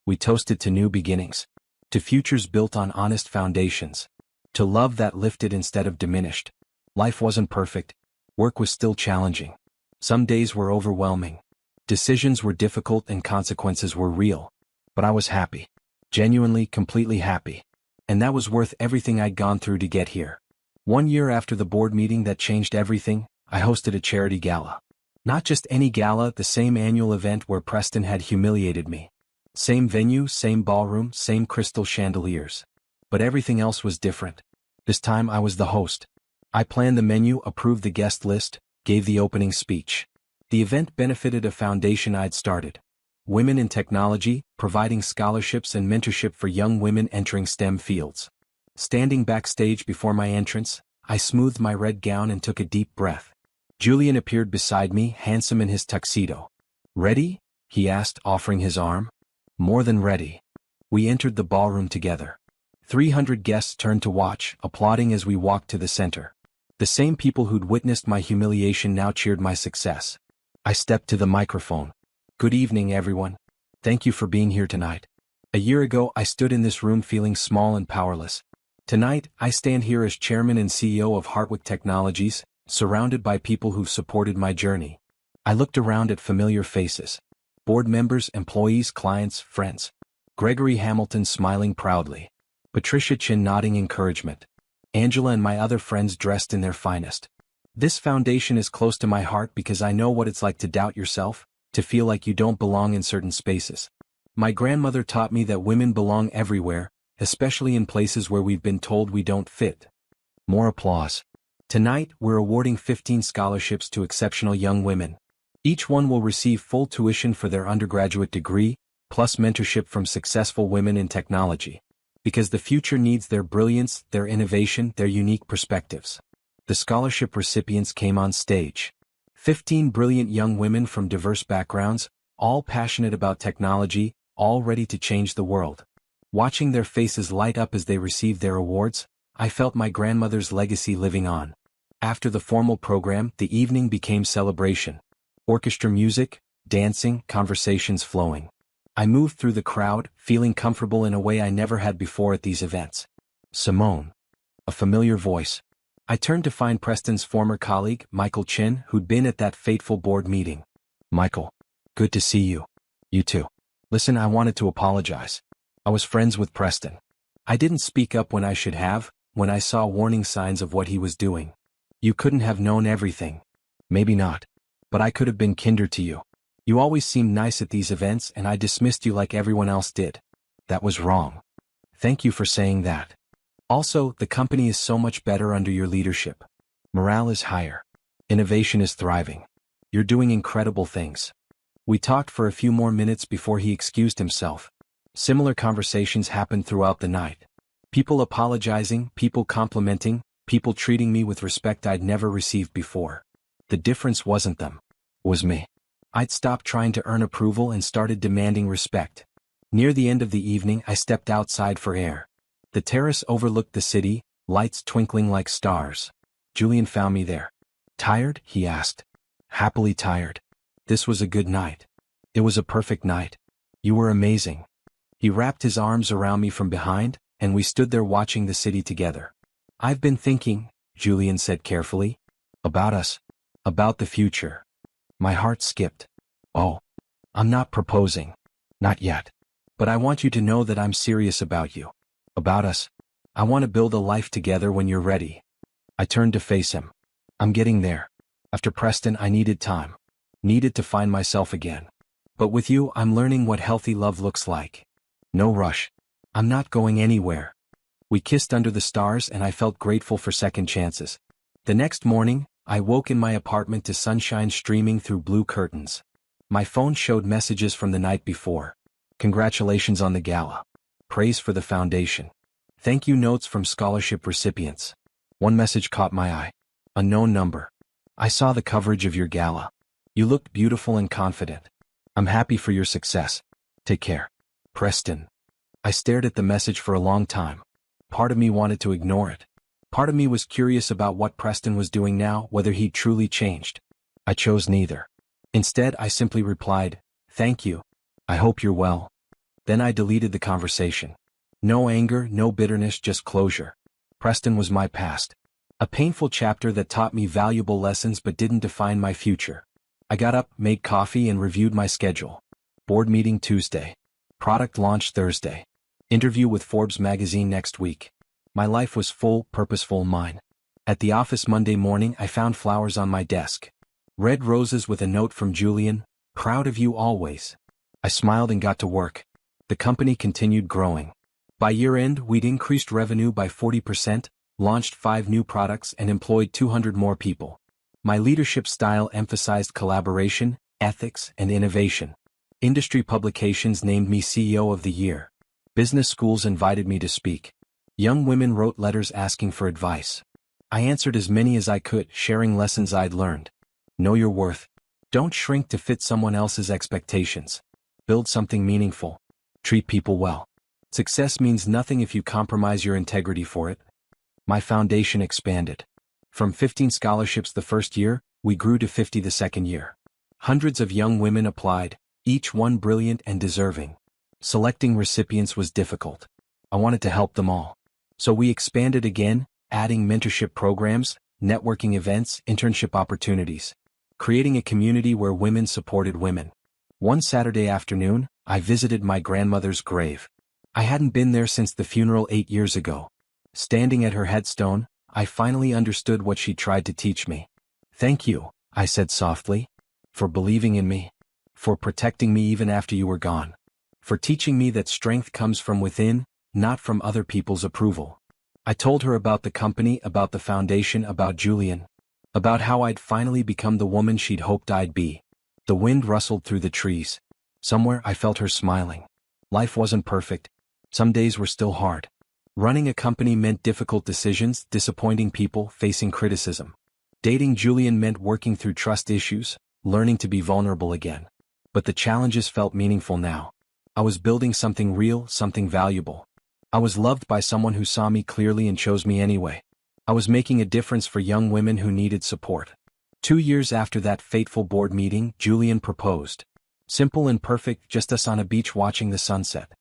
We toasted to new beginnings. To futures built on honest foundations. To love that lifted instead of diminished. Life wasn't perfect. Work was still challenging. Some days were overwhelming. Decisions were difficult and consequences were real. But I was happy. Genuinely, completely happy. And that was worth everything I'd gone through to get here. 1 year after the board meeting that changed everything, I hosted a charity gala. Not just any gala, the same annual event where Preston had humiliated me. Same venue, same ballroom, same crystal chandeliers. But everything else was different. This time I was the host. I planned the menu, approved the guest list, gave the opening speech. The event benefited a foundation I'd started. Women in Technology, providing scholarships and mentorship for young women entering STEM fields. Standing backstage before my entrance, I smoothed my red gown and took a deep breath. Julian appeared beside me, handsome in his tuxedo. Ready? He asked, offering his arm. More than ready. We entered the ballroom together. 300 guests turned to watch, applauding as we walked to the center. The same people who'd witnessed my humiliation now cheered my success. I stepped to the microphone. Good evening, everyone. Thank you for being here tonight. A year ago, I stood in this room feeling small and powerless. Tonight, I stand here as chairman and CEO of Hartwick Technologies, surrounded by people who've supported my journey. I looked around at familiar faces. Board members, employees, clients, friends. Gregory Hamilton smiling proudly. Patricia Chin nodding encouragement. Angela and my other friends dressed in their finest. This foundation is close to my heart because I know what it's like to doubt yourself, to feel like you don't belong in certain spaces. My grandmother taught me that women belong everywhere, especially in places where we've been told we don't fit. More applause. Tonight, we're awarding 15 scholarships to exceptional young women. Each one will receive full tuition for their undergraduate degree, plus mentorship from successful women in technology. Because the future needs their brilliance, their innovation, their unique perspectives. The scholarship recipients came on stage. 15 brilliant young women from diverse backgrounds, all passionate about technology, all ready to change the world. Watching their faces light up as they received their awards, I felt my grandmother's legacy living on. After the formal program, the evening became celebration. Orchestra music, dancing, conversations flowing. I moved through the crowd, feeling comfortable in a way I never had before at these events. Simone. A familiar voice. I turned to find Preston's former colleague, Michael Chin, who'd been at that fateful board meeting. Michael. Good to see you. You too. Listen, I wanted to apologize. I was friends with Preston. I didn't speak up when I should have, when I saw warning signs of what he was doing. You couldn't have known everything. Maybe not. But I could have been kinder to you. You always seemed nice at these events and I dismissed you like everyone else did. That was wrong. Thank you for saying that. Also, the company is so much better under your leadership. Morale is higher. Innovation is thriving. You're doing incredible things. We talked for a few more minutes before he excused himself. Similar conversations happened throughout the night. People apologizing, people complimenting, people treating me with respect I'd never received before. The difference wasn't them. It was me. I'd stopped trying to earn approval and started demanding respect. Near the end of the evening, I stepped outside for air. The terrace overlooked the city, lights twinkling like stars. Julian found me there. Tired? He asked. Happily tired. This was a good night. It was a perfect night. You were amazing. He wrapped his arms around me from behind, and we stood there watching the city together. I've been thinking, Julian said carefully, about us, about the future. My heart skipped. Oh, I'm not proposing. Not yet. But I want you to know that I'm serious about you. About us. I want to build a life together when you're ready. I turned to face him. I'm getting there. After Preston, I needed time. Needed to find myself again. But with you, I'm learning what healthy love looks like. No rush. I'm not going anywhere. We kissed under the stars and I felt grateful for second chances. The next morning, I woke in my apartment to sunshine streaming through blue curtains. My phone showed messages from the night before. Congratulations on the gala. Praise for the foundation. Thank you notes from scholarship recipients. One message caught my eye. Unknown number. I saw the coverage of your gala. You looked beautiful and confident. I'm happy for your success. Take care. Preston. I stared at the message for a long time. Part of me wanted to ignore it. Part of me was curious about what Preston was doing now, whether he'd truly changed. I chose neither. Instead, I simply replied, "Thank you. I hope you're well." Then I deleted the conversation. No anger, no bitterness, just closure. Preston was my past. A painful chapter that taught me valuable lessons but didn't define my future. I got up, made coffee, and reviewed my schedule. Board meeting Tuesday. Product launch Thursday. Interview with Forbes magazine next week. My life was full, purposeful, mine. At the office Monday morning, I found flowers on my desk. Red roses with a note from Julian, "Proud of you always." I smiled and got to work. The company continued growing. By year-end, we'd increased revenue by 40%, launched 5 new products, and employed 200 more people. My leadership style emphasized collaboration, ethics, and innovation. Industry publications named me CEO of the Year. Business schools invited me to speak. Young women wrote letters asking for advice. I answered as many as I could, sharing lessons I'd learned. Know your worth. Don't shrink to fit someone else's expectations. Build something meaningful. Treat people well. Success means nothing if you compromise your integrity for it. My foundation expanded. From 15 scholarships the first year, we grew to 50 the second year. Hundreds of young women applied, each one brilliant and deserving. Selecting recipients was difficult. I wanted to help them all. So we expanded again, adding mentorship programs, networking events, internship opportunities. Creating a community where women supported women. One Saturday afternoon, I visited my grandmother's grave. I hadn't been there since the funeral 8 years ago. Standing at her headstone, I finally understood what she tried to teach me. "Thank you," I said softly, "for believing in me. For protecting me even after you were gone. For teaching me that strength comes from within, not from other people's approval." I told her about the company, about the foundation, about Julian. About how I'd finally become the woman she'd hoped I'd be. The wind rustled through the trees. Somewhere I felt her smiling. Life wasn't perfect. Some days were still hard. Running a company meant difficult decisions, disappointing people, facing criticism. Dating Julian meant working through trust issues, learning to be vulnerable again. But the challenges felt meaningful now. I was building something real, something valuable. I was loved by someone who saw me clearly and chose me anyway. I was making a difference for young women who needed support. 2 years after that fateful board meeting, Julian proposed. Simple and perfect, just us on a beach watching the sunset.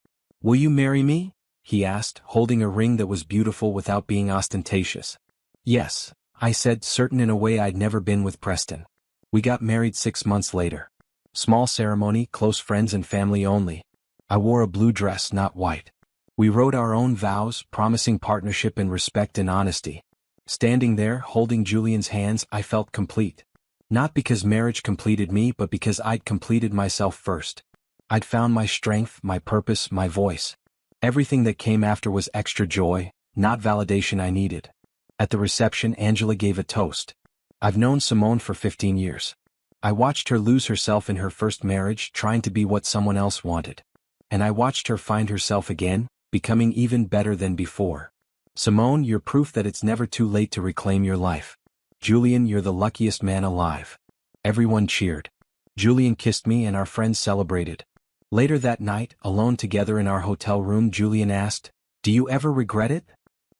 "Will you marry me?" he asked, holding a ring that was beautiful without being ostentatious. "Yes," I said, certain in a way I'd never been with Preston. We got married 6 months later. Small ceremony, close friends and family only. I wore a blue dress, not white. We wrote our own vows, promising partnership and respect and honesty. Standing there, holding Julian's hands, I felt complete. Not because marriage completed me, but because I'd completed myself first. I'd found my strength, my purpose, my voice. Everything that came after was extra joy, not validation I needed. At the reception, Angela gave a toast. I've known Simone for 15 years. I watched her lose herself in her first marriage, trying to be what someone else wanted. And I watched her find herself again, becoming even better than before. Simone, you're proof that it's never too late to reclaim your life. Julian, you're the luckiest man alive. Everyone cheered. Julian kissed me and our friends celebrated. Later that night, alone together in our hotel room, Julian asked, "Do you ever regret it?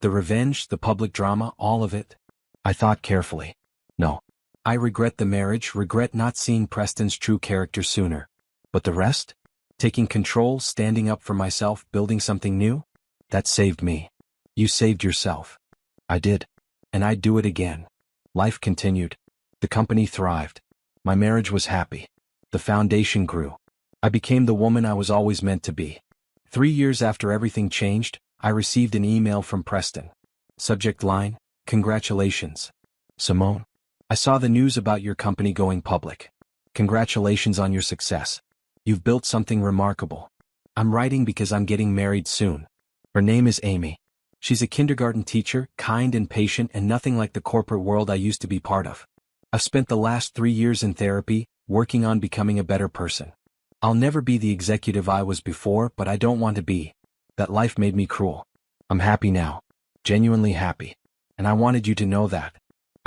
The revenge, the public drama, all of it?" I thought carefully. No. I regret the marriage, regret not seeing Preston's true character sooner. But the rest? Taking control, standing up for myself, building something new? That saved me. You saved yourself. I did. And I'd do it again. Life continued. The company thrived. My marriage was happy. The foundation grew. I became the woman I was always meant to be. 3 years after everything changed, I received an email from Preston. Subject line, "Congratulations, Simone. I saw the news about your company going public. Congratulations on your success. You've built something remarkable. I'm writing because I'm getting married soon." Her name is Amy. She's a kindergarten teacher, kind and patient and nothing like the corporate world I used to be part of. I've spent the last 3 years in therapy, working on becoming a better person. I'll never be the executive I was before, but I don't want to be. That life made me cruel. I'm happy now. Genuinely happy. And I wanted you to know that.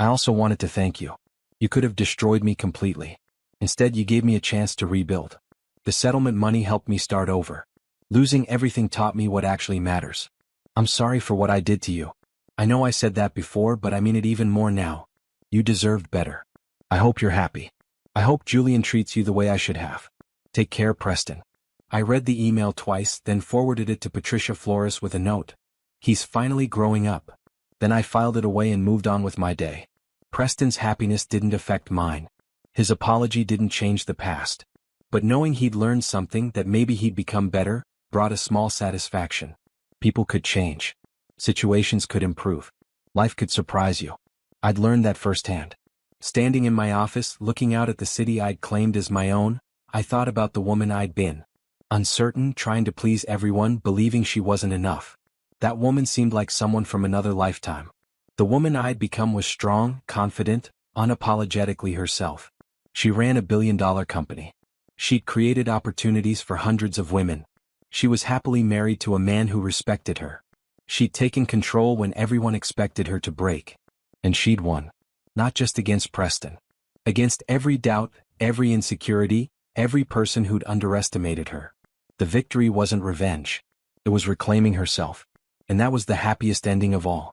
I also wanted to thank you. You could have destroyed me completely. Instead, you gave me a chance to rebuild. The settlement money helped me start over. Losing everything taught me what actually matters. I'm sorry for what I did to you. I know I said that before, but I mean it even more now. You deserved better. I hope you're happy. I hope Julian treats you the way I should have. Take care, Preston. I read the email twice, then forwarded it to Patricia Flores with a note. He's finally growing up. Then I filed it away and moved on with my day. Preston's happiness didn't affect mine. His apology didn't change the past. But knowing he'd learned something, that maybe he'd become better, brought a small satisfaction. People could change. Situations could improve. Life could surprise you. I'd learned that firsthand. Standing in my office, looking out at the city I'd claimed as my own, I thought about the woman I'd been. Uncertain, trying to please everyone, believing she wasn't enough. That woman seemed like someone from another lifetime. The woman I'd become was strong, confident, unapologetically herself. She ran a billion-dollar company. She'd created opportunities for hundreds of women. She was happily married to a man who respected her. She'd taken control when everyone expected her to break. And she'd won. Not just against Preston. Against every doubt, every insecurity, every person who'd underestimated her. The victory wasn't revenge. It was reclaiming herself. And that was the happiest ending of all.